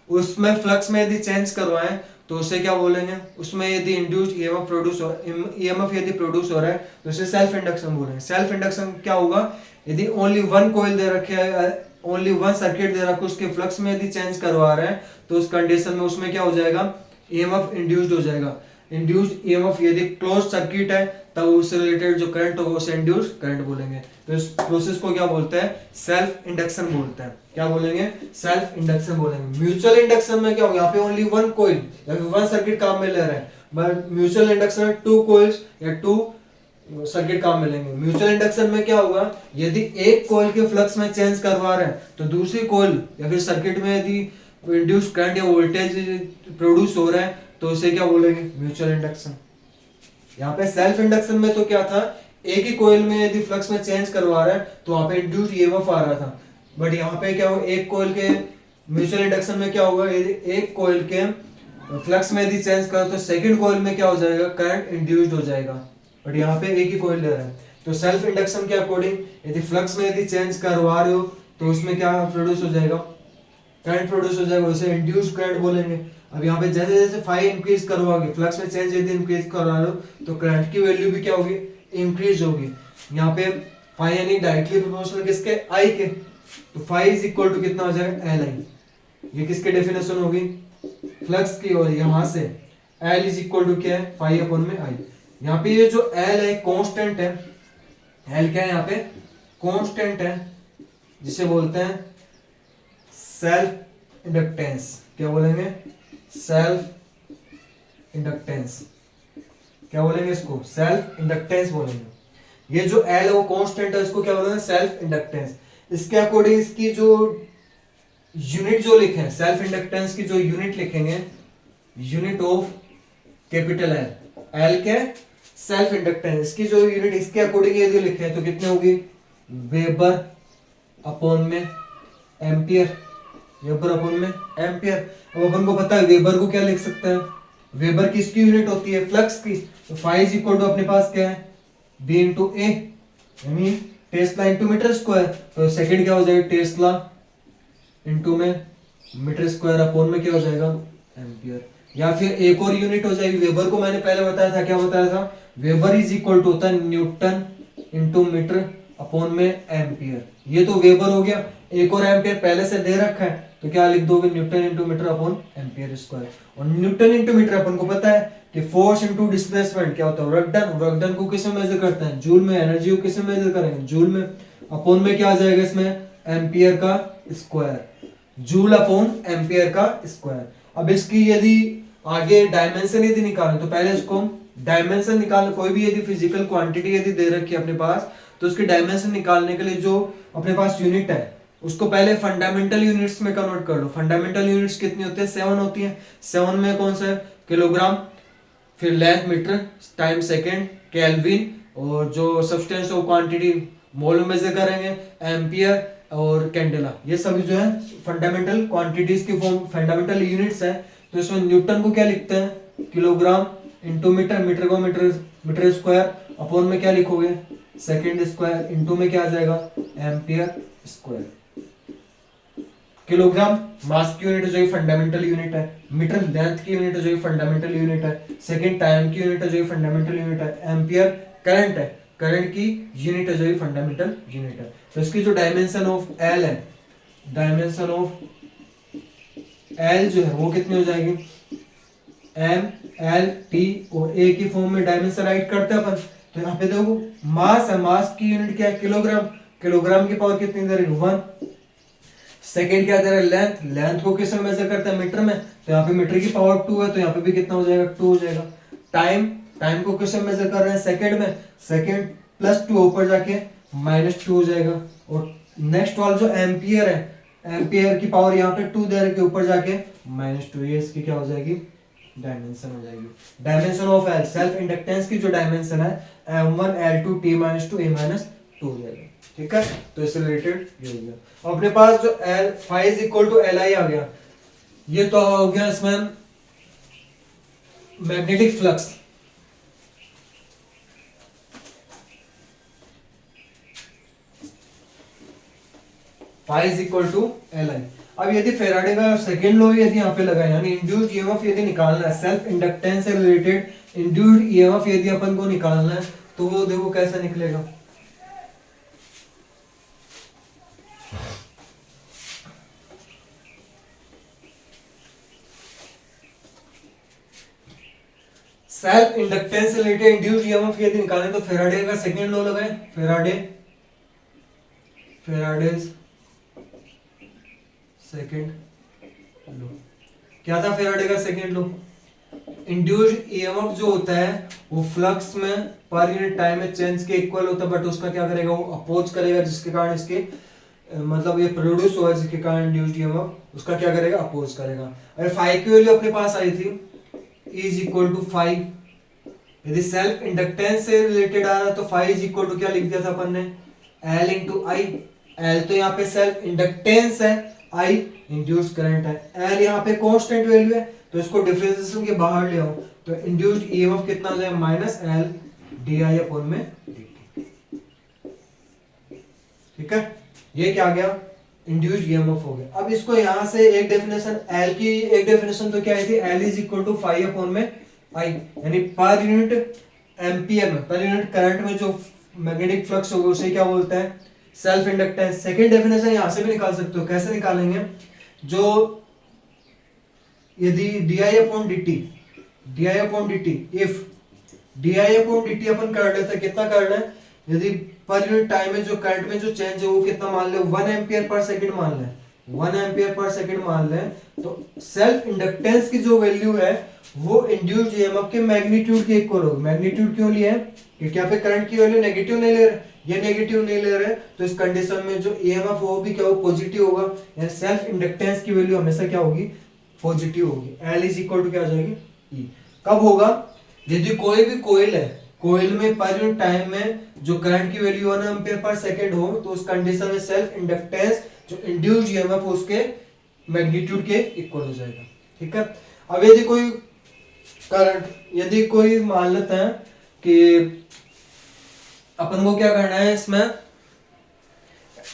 उसमें फ्लक्स में यदि चेंज करवाएं तो उसे क्या बोलेंगे, उसमें यदि इंड्यूस्ड ईएमएफ प्रोड्यूस हो, ईएमएफ यदि प्रोड्यूस हो रहा है तो उसे सेल्फ इंडक्शन बोलेंगे। सेल्फ इंडक्शन क्या होगा, यदि ओनली वन कॉइल दे रखे है, ओनली वन सर्किट दे रखा, उसके फ्लक्स में यदि चेंज करवा रहे हैं तो उस कंडीशन में उसमें क्या हो जाएगा, ईएमएफ इंड्यूस्ड हो जाएगा। इंड्यूस्ड ईएमएफ यदि क्लोज सर्किट है तब उससे रिलेटेड जो करंट होगा उसे इंड्यूस्ड करंट बोलेंगे। तो इस प्रोसेस को क्या बोलते हैं, सेल्फ इंडक्शन बोलते हैं। क्या बोलेंगे, सेल्फ इंडक्शन बोलेंगे। म्यूचुअल इंडक्शन में क्या होगा, यहाँ पे ओनली वन कॉइल या फिर वन सर्किट काम में ले रहा है, बट म्यूचुअल इंडक्शन में टू कॉइल्स या टू सर्किट काम मिलेंगे। म्यूचुअल इंडक्शन में क्या होगा, यदि एक कॉइल के फ्लक्स में चेंज करवा रहे हैं तो दूसरी कॉइल या फिर सर्किट में यदि इंड्यूस करंट या वोल्टेज प्रोड्यूस हो रहा है तो उसे क्या बोलेंगे, म्यूचुअल इंडक्शन। यहाँ पे सेल्फ इंडक्शन में तो क्या था, एक ही कॉइल में यदि फ्लक्स में चेंज करवा रहा है तो वहां पे इंड्यूस्ड ईएमएफ आ रहा था। बट यहाँ पे क्या होगा, एक कॉइल के म्यूचुअल इंडक्शन में क्या होगा, यदि एक कॉइल के फ्लक्स में यदि चेंज करो तो सेकंड कॉइल में क्या हो जाएगा, करंट इंड्यूस्ड हो जाएगा। बट यहाँ पे एक ही कॉइल ले रहा है। तो सेल्फ इंडक्शन के अकॉर्डिंग यदि फ्लक्स में यदि चेंज करवा रहे हो तो उसमें क्या प्रोड्यूस हो जाएगा, करंट प्रोड्यूस हो जाएगा, उसे इंड्यूस्ड करंट बोलेंगे। अब यहाँ पे जैसे जैसे फाई इंक्रीज करवाओगे, फ्लक्स में चेंज यदि इंक्रीज करवा लो तो करंट की वैल्यू भी क्या होगी, इंक्रीज होगी। यहाँ पे फाई यानी डायरेक्टली प्रोपोर्शनल किसके, आई के, तो फाई इज इक्वल टू कितना हो जाएगा, एल आई। ये किसके डेफिनेशन होगी, फ्लक्स की, और यहाँ से एल इज इक्वल टू क्या है, फाई अपॉन में आई। यहाँ पे ये जो एल है कांस्टेंट है, एल क्या है यहाँ पे, कांस्टेंट है, जिसे बोलते हैं सेल्फ इंडक्टेंस। क्या बोलेंगे, सेल्फ इंडक्टेंस। क्या बोलेंगे इसको, सेल्फ इंडक्टेंस बोलेंगे। ये जो एल है वो कांस्टेंट है, इसको क्या बोलेंगे, सेल्फ इंडक्टेंस। इसके अकॉर्डिंग इसकी जो यूनिट जो लिखे, सेल्फ इंडक्टेंस की जो यूनिट लिखेंगे, unit of capital L, L के सेल्फ इंडक्टेंस की जो यूनिट इसके अकॉर्डिंग यदि लिखे तो कितने होगी, वेबर अपॉन में एम्पियर, वेबर अपॉन में एम्पियर। अब अपन को पता है वेबर को क्या लिख सकते हैं, वेबर किसकी यूनिट होती है, फ्लक्स की। तो फाई इज इक्वल टू अपने पास क्या है, बी इंटू ए, यानी टेस्ला इंटू मीटर स्क्वायर। तो सेकंड क्या हो जाएगा, टेस्ला इंटू में मीटर स्क्वायर अपॉन में क्या हो जाएगा, एम्पियर। या फिर एक और यूनिट हो जाएगी, वेबर को मैंने पहले बताया था, क्या बताया था, वेबर इज इक्वल टू होता है न्यूटन इंटू मीटर अपॉन में एम्पियर। ये तो वेबर हो गया, एक और एम्पियर पहले से दे रखा है तो क्या लिख दोगे, newton into metre upon ampere square. और न्यूटन इंटू मीटर अपन को पता है कि फोर्स इंटू डिस्प्लेसमेंट क्या होता है, वर्क डन। वर्क डन को किस में मेजर करते हैं, जूल में। एनर्जी को किस में मेजर करेंगे, जूल में। अपॉन में क्या आ जाएगा इसमें, एम्पियर का स्क्वायर, जूल अपॉन एम्पियर का स्क्वायर। अब इसकी यदि आगे डायमेंशन यदि निकालें तो पहले इसको डायमेंशन निकालना, कोई भी यदि फिजिकल क्वांटिटी यदि दे रखी है अपने पास तो उसके डायमेंशन निकालने के लिए जो अपने पास यूनिट है उसको पहले फंडामेंटल यूनिट्स में कन्वर्ट कर लो। फंडामेंटल यूनिट्स कितनी होती है, 7 होती है। 7 में कौन सा है, किलोग्राम, फिर length metre, time second, kelvin, और जो सब्सटेंस ऑफ क्वांटिटी मोल में मेजर करेंगे, एम्पियर और कैंडेला। ये सभी जो है फंडामेंटल क्वांटिटीज की फॉर्म, फंडामेंटल यूनिट्स है। तो इसमें न्यूटन को क्या लिखते हैं, किलोग्राम इंटू मीटर, मीटर को मीटर, मीटर स्क्वायर, अपॉन में क्या लिखोगे, सेकेंड स्क्वायर, इंटू में क्या आ जाएगा, एम्पियर स्क्वायर। किलोग्राम मास की यूनिट है जो ये फंडामेंटल यूनिट है, मीटर लेंथ की यूनिट है जो ये फंडामेंटल यूनिट है, सेकेंड टाइम की यूनिट है जो ये फंडामेंटल यूनिट है, एम्पियर करंट है, करंट की यूनिट है जो ये फंडामेंटल यूनिट है। तो इसकी जो डायमेंशन ऑफ एल है, डायमेंशन ऑफ एल जो है वो कितनी हो जाएगी, एम एल टी, और ए की फॉर्म में डायमेंशन राइट करते हैं अपन। तो यहाँ पे देखो मास है, मास की यूनिट क्या है, किलोग्राम, किलोग्राम की पावर कितनी दे रही है, 1। सेकेंड क्या दे रहा है, लेंथ, लेंथ को किस में मेजर करते हैं, मीटर में। तो यहाँ पे मीटर की पावर 2 है तो यहाँ पे भी कितना हो जाएगा, 2 हो जाएगा। टाइम, टाइम को किस में मेजर कर रहे हैं, सेकेंड में। सेकेंड प्लस 2 ऊपर जाके -2 हो जाएगा। और नेक्स्ट वाला जो एम्पियर है, एम्पियर की पावर यहाँ पे 2 दे रखे, ऊपर जाके -2, ये इसकी क्या हो जाएगी, डायमेंशन हो जाएगी। Dimension of L, self inductance की जो डायमेंशन है, m1 l2 t -2 a -2 हो जाएगा। ठीक है, तो इससे रिलेटेड ये हो गया। अपने पास जो L phi is equal to L I आ गया, ये तो हो गया इसमें magnetic flux. Phi is equal to L I. अब यदि फेराडे का सेकेंड लॉ यदि यहाँ पे लगा, यानी इंड्यूस्ड ईएमएफ यदि निकालना है, सेल्फ इंडक्टेंस से रिलेटेड इंड्यूस्ड ईएमएफ यदि अपन को निकालना है तो वो देखो कैसा निकलेगा। सेल्फ इंडक्टेंस से रिलेटेड इंड्यूस्ड ईएमएफ यदि निकालना है तो फेराडे का सेकेंड लॉ लगाए, फेराडेज सेकेंड लॉ। क्या था फेराडे का सेकेंड लॉ, इंड्यूस्ड ईएमएफ जो होता है वो फ्लक्स में पर यूनिट टाइम में चेंज के इक्वल होता है, बट उसका क्या करेगा, वो अपोज करेगा, जिसके कारण इसके मतलब ये प्रोड्यूस हुआ जिसके कारण इंड्यूस्ड ईएमएफ उसका क्या करेगा, अपोज करेगा। अगर फाइव की वैल्यू अपने पास आई थी इज इक्वल टू 5, यदि सेल्फ इंडक्टेंस से रिलेटेड आ रहा तो 5 इज इक्वल टू क्या लिख दिया था अपन ने, एल इंटू आई। एल तो यहाँ पे सेल्फ इंडक्टेंस है, आई इंड्यूस्ड करंट है, एल यहाँ पे कांस्टेंट वैल्यू है, तो इसको डिफरेंशिएशन के बाहर ले आओ तो इंड्यूस्ड ईएमएफ कितना हो जाएगा, minus L D I upon में dt। ठीक है, ये क्या आ गया, इंड्यूस्ड ईएमएफ हो गया। अब इसको यहां से एक डेफिनेशन एल की, एक डेफिनेशन तो क्या आई थी, L is equal to 5 upon में आई, यानी पर यूनिट एम्पियर में, पर यूनिट करंट में जो मैग्नेटिक फ्लक्स होगा उसे क्या बोलते हैं, सेल्फ इंडक्टेंस। सेकंड डेफिनेशन यहां से भी निकाल सकते हो, कैसे निकालेंगे, जो यदि di upon dt, di upon dt, if di upon dt अपन कर लेते हैं, कितना करना है, यदि पर यूनिट टाइम में जो करंट में जो चेंज है वो कितना मान ले, 1 एम्पियर पर सेकंड मान ले, 1 एम्पियर पर सेकंड मान ले, तो सेल्फ इंडक्टेंस की जो वैल्यू है वो इंड्यूस्ड ईएमएफ के मैग्नीट्यूड के इक्वल होगी। मैग्नीट्यूड क्यों लिया है, क्योंकि यहाँ पे करंट की वैल्यू नेगेटिव नहीं ले रहे, ये नेगेटिव नहीं ले रहे, तो इस कंडीशन में जो ईएमएफ वो भी क्या हो, पॉजिटिव होगा, यानी सेल्फ इंडक्टेंस की वैल्यू हमेशा क्या होगी, पॉजिटिव होगी। एल इज इक्वल टू क्या आ जाएगी, ई। कब होगा, यदि कोई भी कोयल है, कोयल में पर यूनिट टाइम में जो करंट की वैल्यू 1 एम्पीयर पर सेकंड हो, तो उस कंडीशन में सेल्फ इंडक्टेंस जो इंड्यूस्ड ईएमएफ उसके मैग्नीट्यूड के इक्वल हो जाएगा। ठीक है, अब यदि कोई करंट, यदि कोई मान लेते हैं कि अपन को क्या करना है, इसमें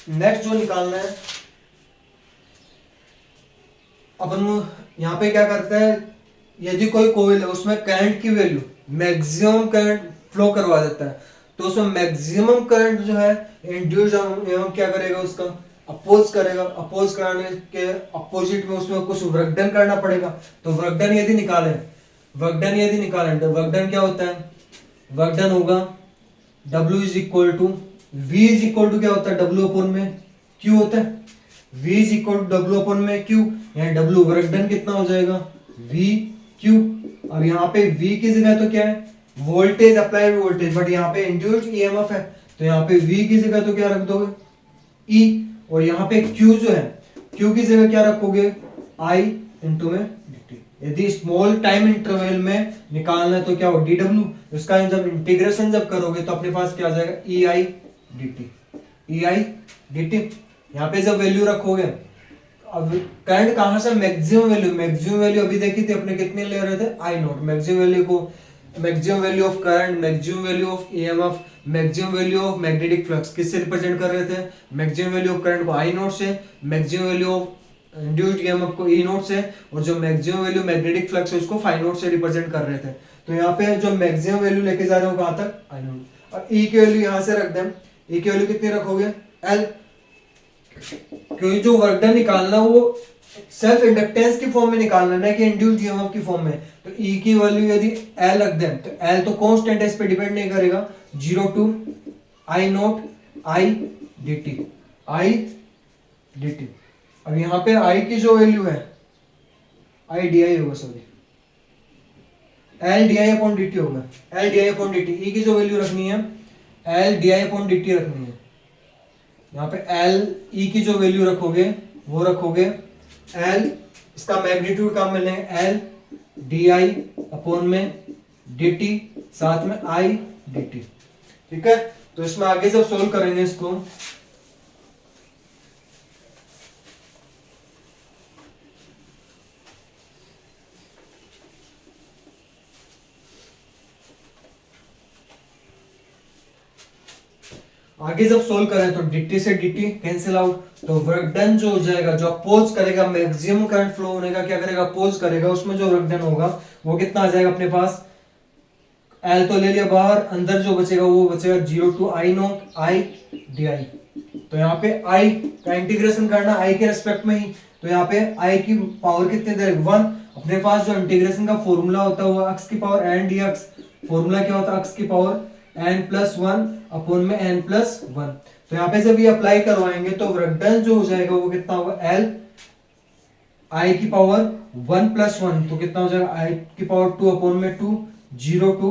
नेक्स्ट जो निकालना है, अपन यहाँ पे क्या करते हैं, यदि कोई कोयल है उसमें करंट की वैल्यू मैक्सिमम करंट फ्लो करवा देता है, तो उसमें मैक्सिमम करंट जो है इंड्यूस्ड ईएमएफ क्या करेगा, उसका अपोज करेगा। अपोज कराने के अपोजिट में उसमें कुछ वर्कडन करना पड़ेगा, तो वर्कडन यदि निकालें, तो वर्कडन क्या होता है, वर्कडन होगा W is equal to V is equal to क्या होता है, W अपॉन में Q होता है, V is equal to W upon में Q, यानी W वर्कडन कितना हो जाएगा, V Q। अब यहाँ पे V की जगह तो क्या है, वोल्टेज, अप्लाइड वोल्टेज, बट यहाँ पे इंड्यूस्ड ईएमएफ है, तो यहाँ पे V की जगह तो क्या रख दोगे, E, और यहाँ पे Q जो है, Q की जगह क्या रखोगे, I इंटू में dt। यदि स्मॉल टाइम इंटरवल में निकालना है तो क्या हो, dw, इसका जब इंटीग्रेशन जब करोगे तो अपने पास क्या आ जाएगा, ei dt। यहाँ पे जब वैल्यू रखोगे, अब करंट कहां से, मैक्सिमम वैल्यू अभी देखी थी अपने, कितने ले रहे थे, आई नॉट, मैक्सिमम वैल्यू को, maximum value of current, maximum value of EMF, maximum value of magnetic flux किससे रिप्रेजेंट कर रहे थे, मैक्सिमम वैल्यू ऑफ करंट को आई नॉट से, maximum value of induced EMF को ई नॉट से, और जो मैक्सिमम वैल्यू मैग्नेटिक फ्लक्स है उसको फाई नॉट से रिप्रेजेंट कर रहे थे। तो यहाँ पे जो मैक्सिमम वैल्यू लेके जा रहे हो कहां तक, आई नॉट, और ई की वैल्यू यहां से रख दें, ई की वैल्यू कितनी रखोगे, एल, क्योंकि जो वर्क डन निकालना वो सेल्फ इंडक्टेंस की फॉर्म में निकालना है, ना कि इंड्यूस्ड ईएमएफ की फॉर्म में, तो ई की वैल्यू यदि एल रख दें, तो एल तो कांस्टेंट है, इस पे डिपेंड नहीं करेगा, 0 two I not I dt। अब यहाँ पे आई की जो वैल्यू है, आई डी आई होगा, sorry, L D I upon D T होगा, L D I upon D T. E की जो वैल्यू रखनी है, L D I upon D T रखनी है। यहाँ पे एल ई की जो वैल्यू रखोगे वो रखोगे एल, इसका मैग्नीट्यूड का मिले एल डी आई अपॉन में डी टी, साथ में आई डी टी। ठीक है, तो इसमें आगे जब सोल्व करेंगे इसको, आगे जब सोल्व करें तो dt से dt कैंसिल आउट, तो वर्क डन जो हो जाएगा, जो अपोज करेगा मैक्सिमम करंट फ्लो होने का, क्या करेगा, अपोज करेगा, उसमें जो वर्क डन होगा वो कितना आ जाएगा अपने पास, L तो ले लिया बाहर, अंदर जो बचेगा वो बचेगा 0 two I not I D I. तो यहाँ पे I का इंटीग्रेशन करना I के रेस्पेक्ट में ही, तो यहाँ पे I की पावर कितने दे, 1। अपने पास जो इंटीग्रेशन का फॉर्मूला होता है वो अक्स की पावर n dx, फॉर्मूला क्या होता है, अक्स की पावर n प्लस 1 अपॉन में n प्लस 1। तो यहाँ पे जब ये अप्लाई करवाएंगे तो वर्क डन जो हो जाएगा वो कितना होगा, L आई की पावर 1 + 1 तो कितना हो जाएगा आई की पावर 2 अपॉन में 2 0 टू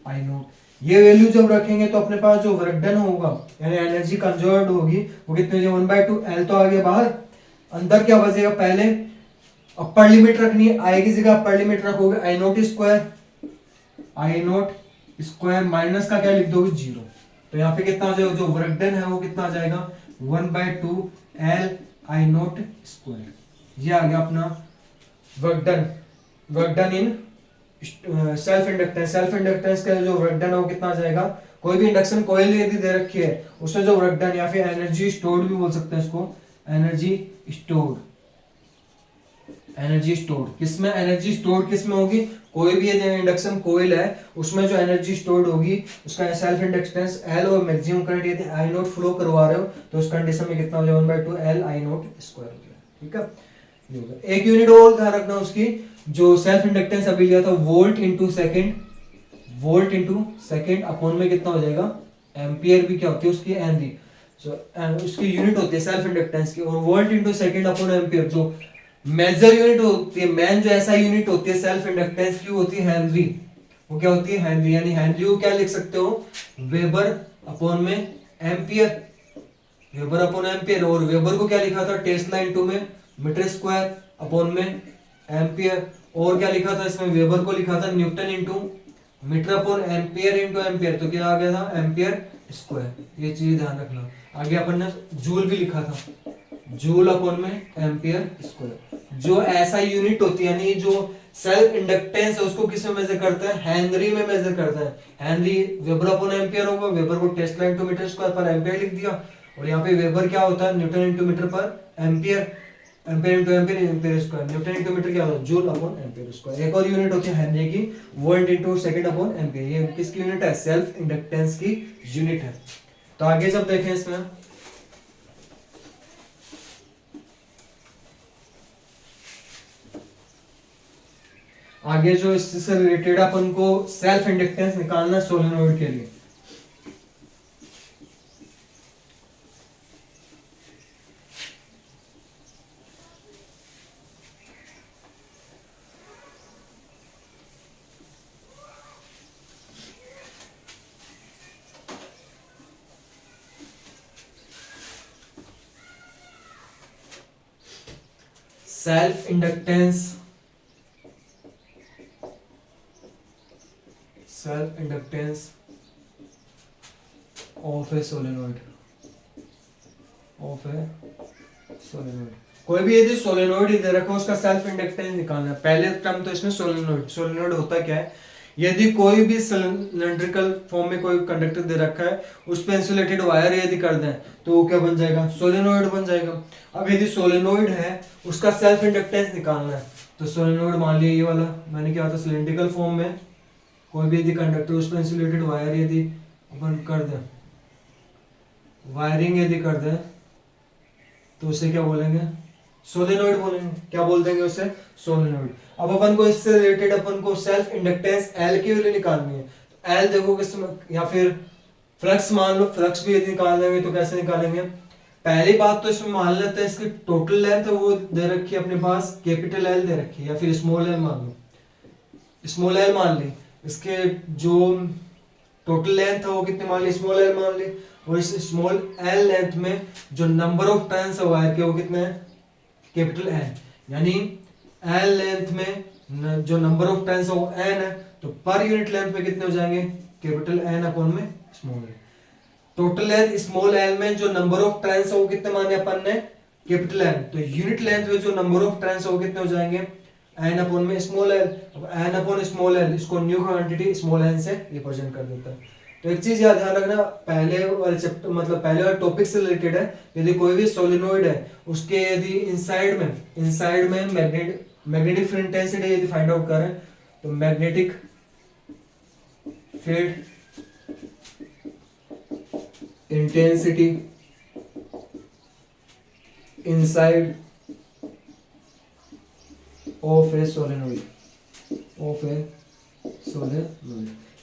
आई नोट। ये वैल्यू जब रखेंगे तो अपने पास जो वर्क डन होगा यानी एनर्जी कंजर्व्ड होगी वो कितनी हो जाएगी 1/2 एल तो आ गया बाहर। अंदर क्या बचेगा पहले अपर लिमिट रखनी है आई की जगह अपर लिमिट रखोगे आई नोट स्क्वायर माइनस का क्या लिख दोगे 0। तो यहाँ पे कितना हो जाएगा जो वर्क डन है वो कितना आ जाएगा 1/2 एल आई नोट स्क्वायर। ये आ गया अपना work done in self inductance का जो वर्क डन है वो कितना आ जाएगा। कोई भी इंडक्शन कॉइल यदि दे रखी है उसमें जो वर्क डन या फिर एनर्जी स्टोर्ड भी बोल सकते हैं इसको एनर्जी स्टोर्ड किसमें होगी। कोई भी यदि इंडक्शन कोइल है उसमें जो एनर्जी स्टोर्ड होगी उसका सेल्फ इंडक्टेंस एल और मैक्सिमम करंट यदि आई नोट फ्लो करवा रहे हो तो उस कंडीशन में कितना हो जाएगा 1/2 एल आई नोट स्क्वायर हो गया। ठीक है ये होगा। एक यूनिट और ध्यान रखना उसकी जो सेल्फ इंडक्टेंस अभी लिया था वोल्ट इनटू सेकंड अपॉन में कितना हो जाएगा एम्पियर भी क्या होती है उसकी हेनरी। उसकी यूनिट होती है सेल्फ इंडक्टेंस की और volt into second upon ampere जो मेजर यूनिट होती है मेन जो ऐसा यूनिट होती है सेल्फ इंडक्टेंस की होती है हेनरी। वो क्या होती है हेनरी यानी हेनरी को क्या लिख सकते हो वेबर अपॉन में एम्पियर और वेबर को क्या लिखा था टेस्ला इनटू में मीटर स्क्वायर अपॉन में एम्पियर और क्या लिखा था इसमें वेबर को लिखा था newton into metre upon ampere into ampere तो क्या आ गया था एम्पियर स्क्वायर। ये चीज ध्यान रखना। आगे अपन ने जूल भी लिखा था जूल अपॉन में एम्पियर स्क्वायर। जो ऐसा यूनिट होती है यानी जो सेल्फ इंडक्टेंस है उसको किस में मेजर करता है हेनरी में मेजर करता है। हेनरी वेबर अपॉन एम्पियर होगा वेबर को टेस्ला इनटू मीटर स्क्वायर पर एम्पियर लिख दिया और यहाँ पे वेबर क्या होता है न्यूटन इनटू मीटर पर ampere into ampere square newton into metre क्या होता है जूल अपॉन एम्पियर स्क्वायर। एक और यूनिट होती है हेनरी की volt into second upon ampere. ये किसकी यूनिट है सेल्फ इंडक्टेंस की यूनिट है। तो आगे जब देखें इसमें आगे जो इससे रिलेटेड अपन को सेल्फ इंडक्टेंस निकालना सोलेनोइड के लिए। Self inductance of a solenoid कोई भी यदि सोलेनोइड दे रखा है उसका सेल्फ इंडक्टेंस निकालना है। पहले टर्म तो इसमें सोलेनोइड होता क्या है यदि कोई भी सिलिंड्रिकल फॉर्म में कोई कंडक्टर दे रखा है उस पर इंसुलेटेड वायर यदि कर दें तो वो क्या बन जाएगा सोलेनोइड बन जाएगा। अब यदि सोलेनोइड है उसका सेल्फ इंडक्टेंस निकालना है तो सोलेनोइड मान लिया ये वाला मैंने क्या होता सिलिंड्रिकल फॉर्म में कोई भी यदि कंडक्टर उस पर इंसुलेटेड वायर यदि अपन कर दें वायरिंग यदि कर दें तो उसे क्या बोलेंगे सोलेनोइड बोलेंगे। क्या बोल देंगे उसे सोलेनोइड। अब अपन को इससे रिलेटेड अपन को सेल्फ इंडक्टेंस एल की वैल्यू निकालनी है। तो एल देखो किस या फिर फ्लक्स मान लो फ्लक्स भी यदि निकाल देंगे तो कैसे निकालेंगे। पहली बात तो इसमें मान लेते हैं इसकी टोटल लेंथ वो दे रखी है अपने पास कैपिटल एल दे रखी है या फिर स्मॉल एल मान लो स्मॉल एल मान ली। इसके जो टोटल लेंथ है वो कितनी मान ली स्मॉल एल मान ली और इस स्मॉल एल लेंथ में जो नंबर ऑफ टर्न्स है वायर के वो कितने हैं कैपिटल एन यानी एल लेंथ में जो नंबर ऑफ टर्न्स है वो एन है तो पर यूनिट लेंथ में कितने हो जाएंगे कैपिटल एन अपॉन में small L. Total length small L में जो नंबर ऑफ टर्न्स है वो कितने माने अपन ने कैपिटल एन तो यूनिट लेंथ में जो नंबर ऑफ टर्न्स है वो कितने हो जाएंगे एन अपॉन में स्मॉल एल। अब एन अपॉन स्मॉल एल इसको न्यू क्वांटिटी स्मॉल एन से रिप्रेजेंट कर देता है। तो एक चीज याद ध्यान रखना पहले वाले चैप्टर मतलब पहले वाले टॉपिक से रिलेटेड है यदि कोई भी सोलेनोइड है उसके यदि इनसाइड में मैग्नेटिक फील्ड इंटेंसिटी यदि फाइंड आउट करें तो magnetic field intensity inside of a solenoid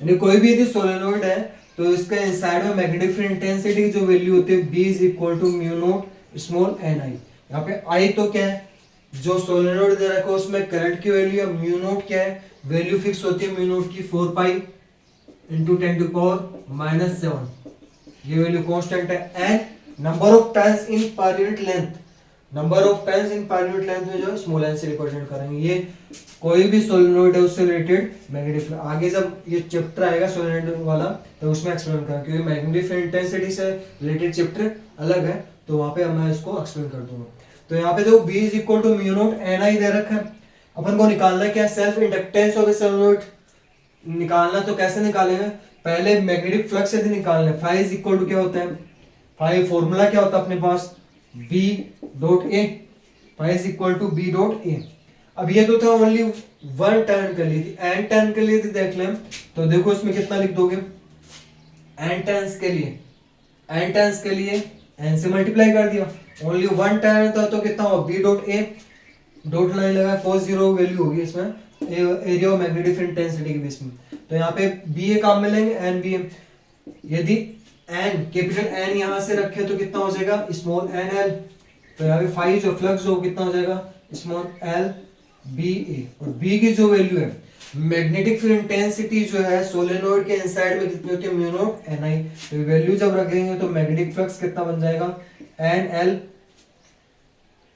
यानी कोई भी यदि सोलेनोइड है तो इसका इनसाइड में मैग्नेटिक फील्ड इंटेंसिटी की जो वैल्यू होती है B = μ0 स्मॉल ni। यहाँ पे I तो क्या है जो सोलेनोइड दे रखा है उसमें करंट की वैल्यू है म्यू नोट क्या है, वैल्यू फिक्स होती है म्यू नोट की 4 पाई इंटू 10⁻⁻7, ये वैल्यू कांस्टेंट है। And number of turns in पर unit length, number of turns in पर यूनिट लेंथ में जो स्मॉल एन से रिप्रेजेंट करेंगे। ये कोई भी सोलेनोइड है उससे रिलेटेड मैग्नेटिक, आगे जब ये चैप्टर आएगा सोलेनोइड वाला तो उसमें एक्सप्लेन करेंगे, क्योंकि मैग्नेटिक इंटेंसिटी से रिलेटेड चैप्टर अलग है, तो वहां पे मैं इसको एक्सप्लेन कर दूंगा। तो यहाँ पे देखो B is equal to mu note N I दे रखा है, अपन को निकालना है क्या, self inductance of a solenoid निकालना। तो कैसे निकालेंगे, पहले मैग्नेटिक फ्लक्स यदि निकालना है, फाई इज इक्वल टू क्या होता है, फाई फॉर्मूला क्या होता है अपने पास, B dot A, phi is equal to B dot A. अब ये तो था ओनली वन टर्न के लिए, एन टर्न के लिए यदि देख लें तो देखो इसमें कितना लिख दोगे, एन टर्न्स के लिए, एन टर्न्स के लिए एन से मल्टीप्लाई कर दिया, ओनली वन टर्न था तो कितना होगा, B dot A, dot line लगा, cos जीरो वैल्यू होगी इसमें एरिया ऑफ मैग्नेटिक इंटेंसिटी के बीच में। तो यहाँ पे बी ए काम में लेंगे, एन बी ए, यदि एन कैपिटल एन यहां से रखे तो कितना हो जाएगा, स्मॉल एन एल, तो यहाँ पे फाई जो फ्लक्स हो कितना हो जाएगा, स्मॉल एल बी ए। और बी की जो वैल्यू है मैग्नेटिक इंटेंसिटी जो है सोलेनोइड के इनसाइड में कितनी होती है, म्यू नॉट एन आई, तो वैल्यू जब रखेंगे तो मैग्नेटिक फ्लक्स कितना बन जाएगा, N L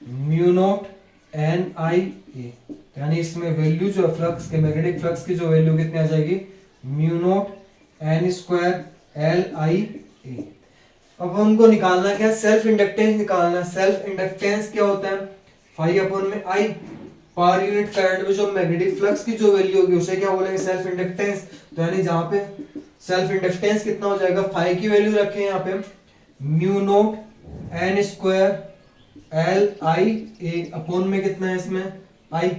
mu naught N I A, यानी इसमें वैल्यू जो है फ्लक्स के, मैग्नेटिक फ्लक्स की जो वैल्यू कितनी आ जाएगी, mu naught N square L I A. अब हमको निकालना क्या, सेल्फ इंडक्टेंस निकालना। सेल्फ इंडक्टेंस क्या होता है, फाई अपॉन में आई, पर यूनिट करंट में जो मैग्नेटिक फ्लक्स की जो वैल्यू होगी उसे क्या बोलेंगे, सेल्फ इंडक्टेंस। तो यानी जहां पे सेल्फ इंडक्टेंस कितना हो जाएगा, फाई की वैल्यू रखें यहाँ पे mu note N square L I A, upon में कितना है इसमें आई,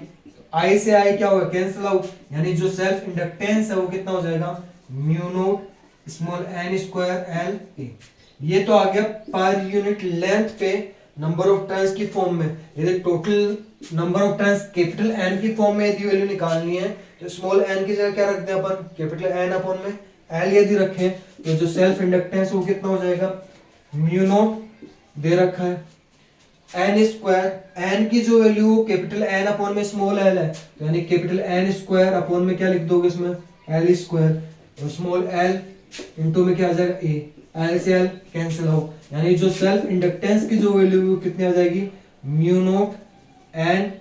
आई से आई क्या होगा, कैंसिल आउट, यानी जो सेल्फ इंडक्टेंस है वो कितना हो जाएगा, mu not small N square L A. ये तो आ गया पर यूनिट लेंथ पे नंबर ऑफ टर्न्स की फॉर्म में। यदि total number of turns capital N की फॉर्म में यदि वैल्यू निकालनी है तो स्मॉल एन की जगह क्या रखते हैं अपन, कैपिटल एन अपॉन में एल यदि रखें तो जो सेल्फ इंडक्टेंस वो कितना हो जाएगा, म्यू नोट दे रखा है एन स्क्वायर, एन की जो वैल्यू कैपिटल एन अपॉन में स्मॉल एल है, तो यानी कैपिटल एन स्क्वायर अपॉन में क्या लिख दोगे इसमें, एल स्क्वायर, और स्मॉल एल इनटू में क्या आ जाएगा ए, एल से एल कैंसिल हो, यानी जो सेल्फ इंडक्टेंस की जो वैल्यू कितनी आ जाएगी, mu note N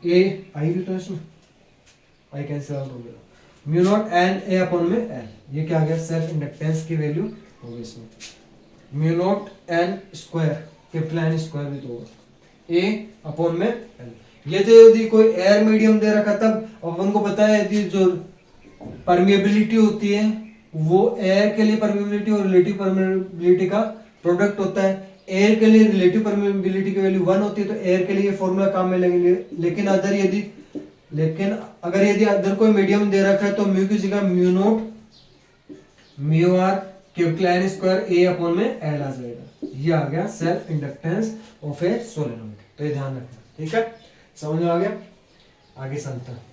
A, I भी तो इसमें आई कैंसिल आउट हो गया, mu note N A upon में एल, ये क्या आ गया, सेल्फ इंडक्टेंस की वैल्यू होगी इसमें, mu note N square, capital N square भी तो होगा ए अपॉन में एल। ये तो यदि कोई एयर मीडियम दे रखा तब अपन को पता है यदि जो परमिएबिलिटी होती है वो एयर के लिए परमिएबिलिटी और रिलेटिव परमिएबिलिटी का प्रोडक्ट होता है। एयर के लिए रिलेटिव परमिएबिलिटी की वैल्यू 1 होती है तो एयर के लिए फॉर्मूला काम में लगेंगे, लेकिन अगर यदि अदर कोई मीडियम दे रखा है तो म्यू की जगह mu naught mu R capital N square A upon में एल आ जाएगा। ये आ गया self inductance of a solenoid, तो ये ध्यान रखना, ठीक है, समझ में आ गया। आगे चलता है,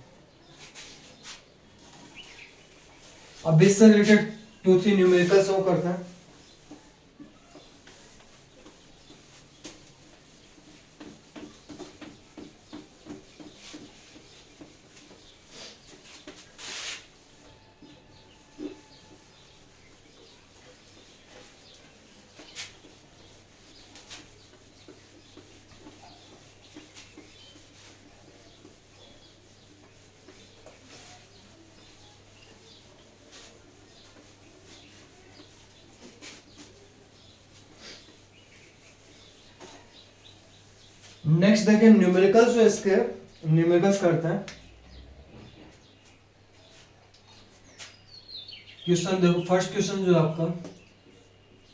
अब इससे रिलेटेड 2-3 न्यूमेरिकल्स वो करते हैं। नेक्स्ट देखें न्यूमेरिकल्स, जो इसके न्यूमेरिकल्स करते हैं। क्वेश्चन देखो, फर्स्ट क्वेश्चन जो आपका,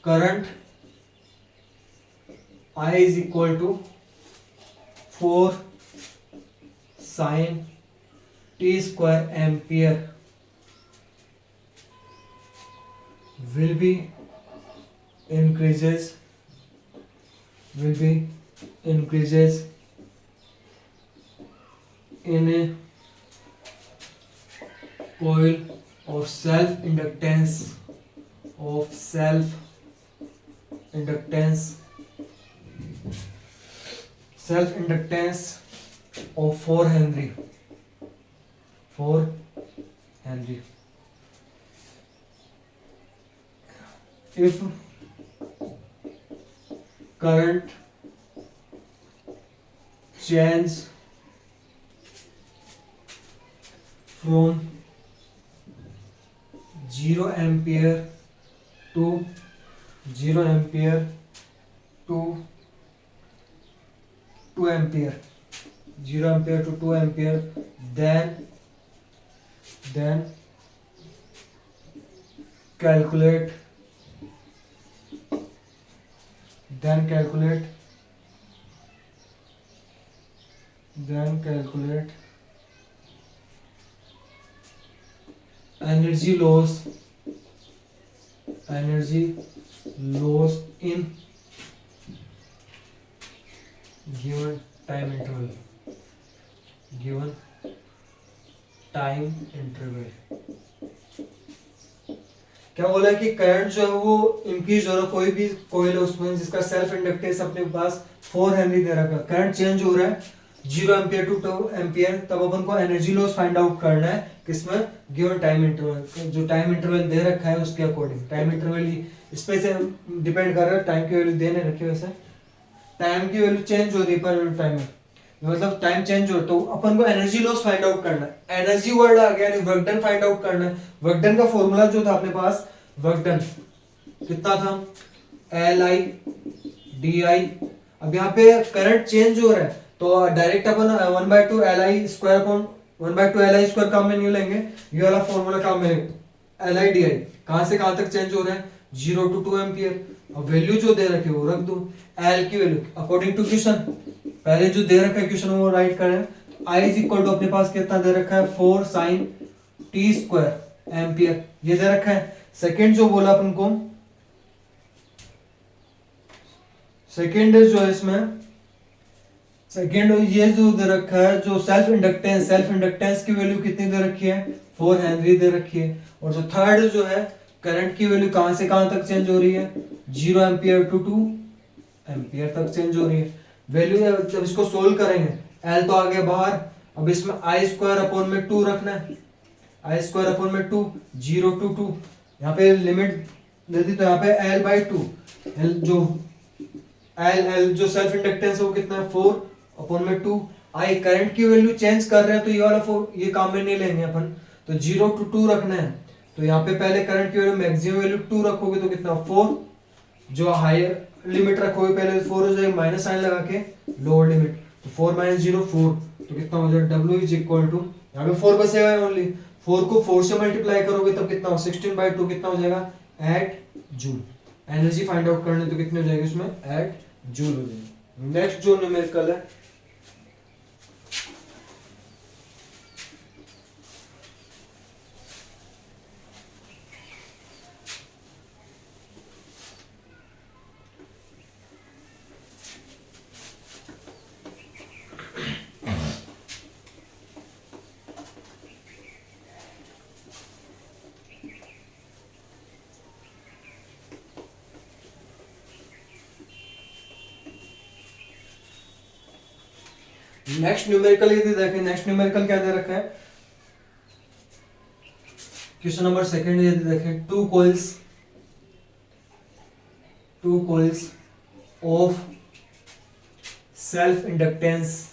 current I is equal to 4 sin t square ampere will be increases in a coil of self self inductance of 4 Henry. 4 Henry. If current change from 0 ampere to 0 ampere to 2 ampere, 0 ampere to 2 ampere, then calculate energy loss in given time interval. क्या बोला है कि current जो है वो increase हो रहा है, कोई भी कोयल है उसमें जिसका सेल्फ इंडक्टेंस अपने पास 4 हेनरी दे रखा है, करंट चेंज हो रहा है 0 एम्पियर टू 2 एम्पियर, तब अपन को एनर्जी लॉस फाइंड आउट करना है किसमें, गिवन टाइम इंटरवल, जो टाइम इंटरवल दे रखा है उसके अकॉर्डिंग। टाइम इंटरवल इस पे से डिपेंड कर रहा है, टाइम की वैल्यू देने रखी है, वैसे टाइम की वैल्यू चेंज हो रही है पर यूनिट टाइम में, मतलब टाइम चेंज हो तो अपन को एनर्जी लॉस फाइंड आउट करना है। एनर्जी वर्ड आ गया, वर्क डन फाइंड आउट करना है। वर्क डन का फॉर्मूला जो था अपने पास, वर्क डन कितना था, LI DI। अब यहाँ पे करंट चेंज हो रहा है तो डायरेक्ट अपन 1/2 LI square upon 1/2 LI square काम में नहीं लेंगे, ये वाला फॉर्मूला काम में, LI DI कहां से कहां तक चेंज हो रहा है, 0 to 2 एम्पियर। अब वैल्यू जो दे रखे वो रख दो, L की वैल्यू अकॉर्डिंग टू क्वेश्चन, पहले जो दे रखा है क्वेश्चन वो राइट करें। I इज इक्वल टू अपने पास कितना दे रखा है, 4 sin t स्क्वायर एम्पियर, ये दे रखा है। सेकेंड जो बोला अपन को, सेकेंड जो है इसमें, सेकेंड ये जो दे रखा है, जो सेल्फ इंडक्टेंस की वैल्यू कितनी दे रखी है, 4 हेनरी दे रखी है। और जो थर्ड जो है, करंट की वैल्यू कहां से कहां तक चेंज हो रही है, 0 एम्पियर टू 2 एम्पियर तक चेंज हो रही है। वैल्यू जब इसको सोल्व करेंगे, एल तो आ गया बाहर, अब इसमें आई स्क्वायर अपॉन में 2 रखना है, आई स्क्वायर अपॉन में 2, 0 to 2, यहाँ पे लिमिट दे दी तो यहाँ पे L/2, एल जो सेल्फ इंडक्टेंस है वो कितना है, 4 अपॉन में 2। आई करंट की वैल्यू चेंज कर रहे हैं तो ये वाला 4 ये काम में नहीं लेंगे अपन, तो 0 to 2 रखना है। तो यहाँ पे पहले करंट की वैल्यू मैक्सिमम वैल्यू 2 रखोगे तो कितना 4, जो हायर लिमिट रखोगे पहले 4 हो जाएगा, माइनस साइन लगा के लोअर लिमिट, तो 4 - 0 4, तो कितना हो जाएगा, W इज इक्वल टू, यहाँ पे 4 बचेगा ओनली, 4 को 4 से मल्टीप्लाई करोगे तब कितना हो, 16/2 कितना हो जाएगा, 8 जूल। एनर्जी फाइंड आउट करने तो कितने हो जाएगी उसमें, 8 जूल हो जाएगी। नेक्स्ट जो न्यूमेरिकल है, नेक्स्ट न्यूमेरिकल यदि देखें, नेक्स्ट न्यूमेरिकल क्या दे रखा है, क्वेश्चन नंबर सेकंड यदि देखें, two coils of self inductance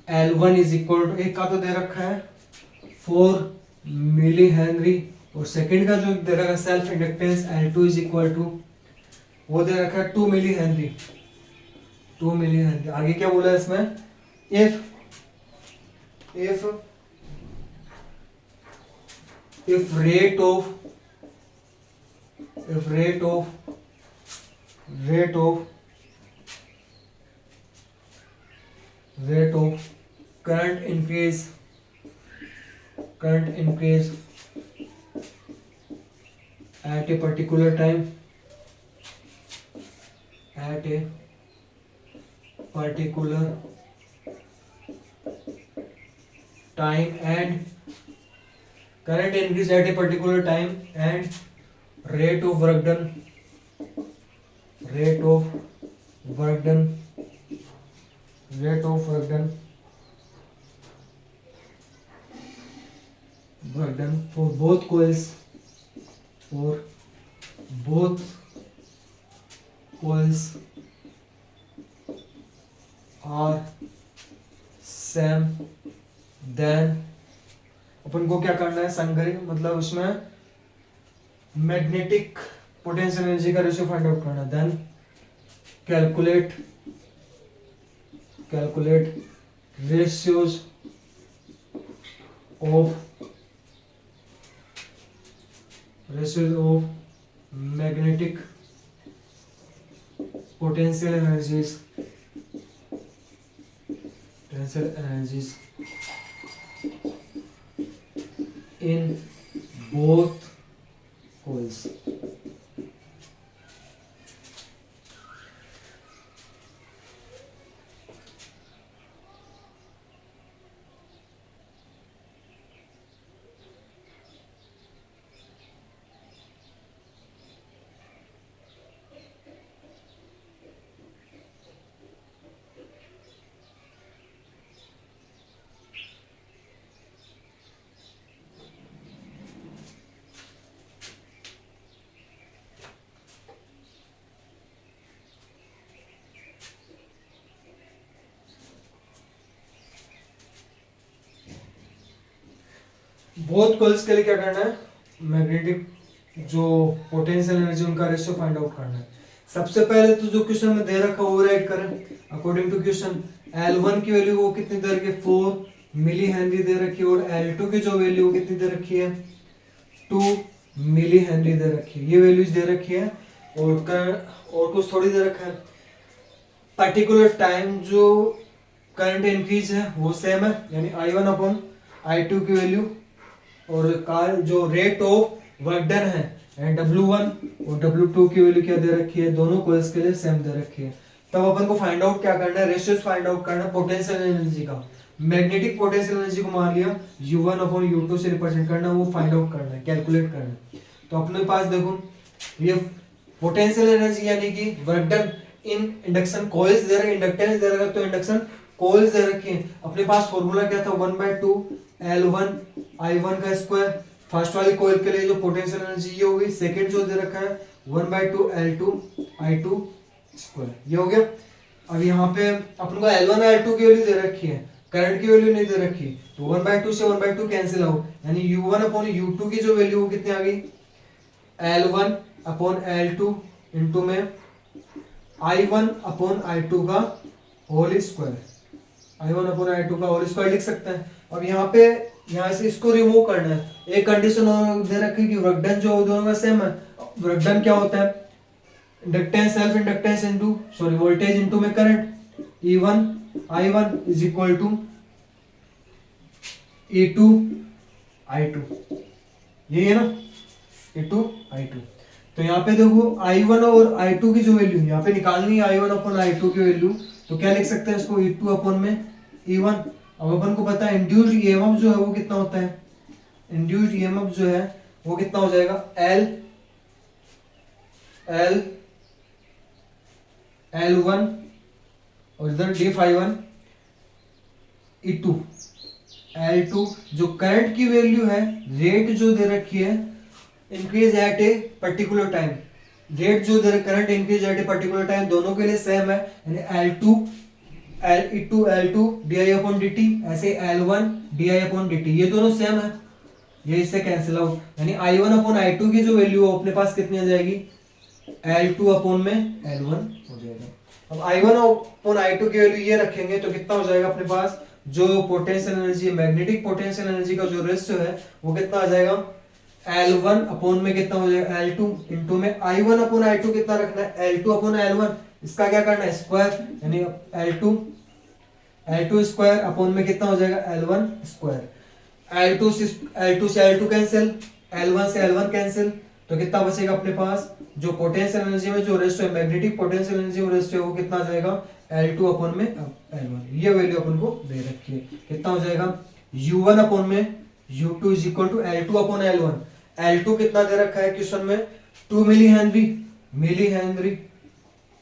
L1 is equal to, एक का तो दे रखा है 4 मिली हेनरी, और सेकंड का जो दे रखा है self inductance L2 is equal to, वो दे रखा है 2 मिली हेनरी, 2 मिली हेनरी। आगे क्या बोला है इसमें, if rate of current increase at a particular time, and current increase at a particular time and rate of work done rate of work done for both coils are same, then अपन को क्या करना है, संगरी मतलब उसमें magnetic potential energy का ratio find out करना है। Then calculate ratios of magnetic potential energies in both coils। Both coils के लिए क्या करना है, मैग्नेटिक जो पोटेंशियल एनर्जी उनका रेशियो फाइंड आउट करना है। सबसे पहले तो जो क्वेश्चन में दे रखा वो राइट करें अकॉर्डिंग टू क्वेश्चन। L1 की वैल्यू वो कितनी दे रखी है, 4 मिली हेनरी दे रखी है, और L2 की जो वैल्यू वो कितनी दे रखी है, 2 मिली हेनरी दे रखी है। ये वैल्यूज दे रखी है और कुछ थोड़ी दे रखा है। पर्टिकुलर टाइम जो करंट इंक्रीज है वो सेम है, यानी I1 अपॉन I2 की वैल्यू, और कार जो रेट ऑफ वर्क डन है W1 और W2 की वैल्यू क्या दे रखी है, दोनों कॉइल्स के लिए सेम दे रखी है। तब अपन को फाइंड आउट क्या करना है, रेशियोज फाइंड आउट करना है पोटेंशियल एनर्जी का। मैग्नेटिक पोटेंशियल एनर्जी को मान लिया U1 अपॉन U2 से रिप्रेजेंट करना है, वो फाइंड आउट करना है, कैलकुलेट करना है। तो अपने पास देखो ये पोटेंशियल एनर्जी यानी कि work done in induction coils दे रखे, इंडक्टेंस दे रखा, तो इंडक्शन कॉइल्स दे रखे हैं। अपने पास फॉर्मूला क्या था, 1/2 L1 I1 का स्क्वायर। फर्स्ट वाली कॉइल के लिए जो पोटेंशियल एनर्जी ये हो गई, सेकंड जो दे रखा है 1/2 L2 I2 स्क्वायर, ये हो गया। अब यहाँ पे अपन को L1 L2 की वैल्यू दे रखी है, करंट की वैल्यू नहीं दे रखी, तो 1/2 से 1/2 कैंसिल आउट, यानी U1 अपॉन U2 की जो वैल्यू वो कितनी आ गई, L1 अपॉन L2 इंटू में I1 अपॉन I2 का whole square, I1 upon I2 का होल स्क्वायर लिख सकते हैं। अब यहाँ से इसको रिमूव करना है। एक कंडीशन दे रखी कि वर्क डन जो दोनों का सेम है। वर्क डन क्या होता है, inductance self inductance into voltage into में current, E1 I1 is equal to E2 I2, ये है ना, E2 I2। तो यहाँ पे देखो I1 और I2 की जो वैल्यू यहाँ पे निकालनी है, I1 अपॉन I2 की वैल्यू, तो क्या लिख सकते हैं इसको, E2 अपॉन में E1। अब अपन को पता है इंड्यूस्ड ईएमएफ जो है वो कितना होता है, इंड्यूस्ड ईएमएफ जो है वो कितना हो जाएगा, L1 और इधर d∅1 E2 L2 जो करंट की वैल्यू है, रेट जो दे रखी है increase at a particular time, rate जो दे current increase at a particular time दोनों के लिए सेम है, यानी L2 di अपॉन dt, ऐसे L1 di अपॉन dt, ये दोनों सेम है, ये इससे कैंसिल आउट, यानी I1 अपॉन I2 की जो वैल्यू अपने पास कितनी आ जाएगी, L2 अपॉन में L1 हो जाएगा। अब I1 अपॉन I2 की वैल्यू ये रखेंगे तो कितना हो जाएगा अपने पास, जो potential energy magnetic potential energy का जो रेशियो है वो कितना आ जाएगा, L1 अपॉन में कितना हो जाएगा, L2 इंटू में I1 अपॉन I2 कितना रखना है, L2 अपॉन L1, इसका क्या करना है स्क्वायर, यानी L2 स्क्वायर अपॉन में कितना हो जाएगा, L1 स्क्वायर। L2 से L2 कैंसिल, L1 से L1 कैंसिल, तो कितना बचेगा अपने पास, जो पोटेंशियल एनर्जी में जो रेशियो है मैग्नेटिक पोटेंशियल एनर्जी में रेशियो वो कितना आ जाएगा, L2 अपॉन में L1, ये वैल्यू अपन को दे रखी है, कितना हो जाएगा U1 अपॉन में U2 is equal to L2 upon L1। L2 कितना दे रखा है क्वेश्चन में, 2 मिली हेनरी,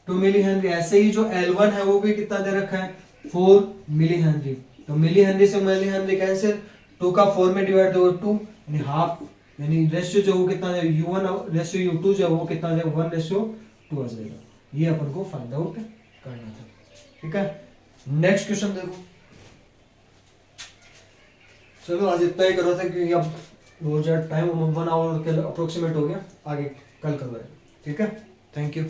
2 मिली हेनरी। ऐसे ही जो L1 है वो भी कितना दे रखा है 4 मिली हेनरी। तो मिली हेनरी से मिली हेनरी कैंसिल, 2 का 4 में डिवाइड होगा 2 यानी हाफ, यानी रेशियो जो वो कितना है U1 रेशियो U2 जो वो कितना है 1 रेशियो 2 आ जाएगा। ये अपन को फाइंड आउट करना था। ठीक है, नेक्स्ट क्वेश्चन देखो। चलो आज इतना ही करो था क्योंकि अब हो जाए टाइम 1 आवर के अप्रोक्सीमेट हो गया, आगे कल करवाएंगे। ठीक है, थैंक यू।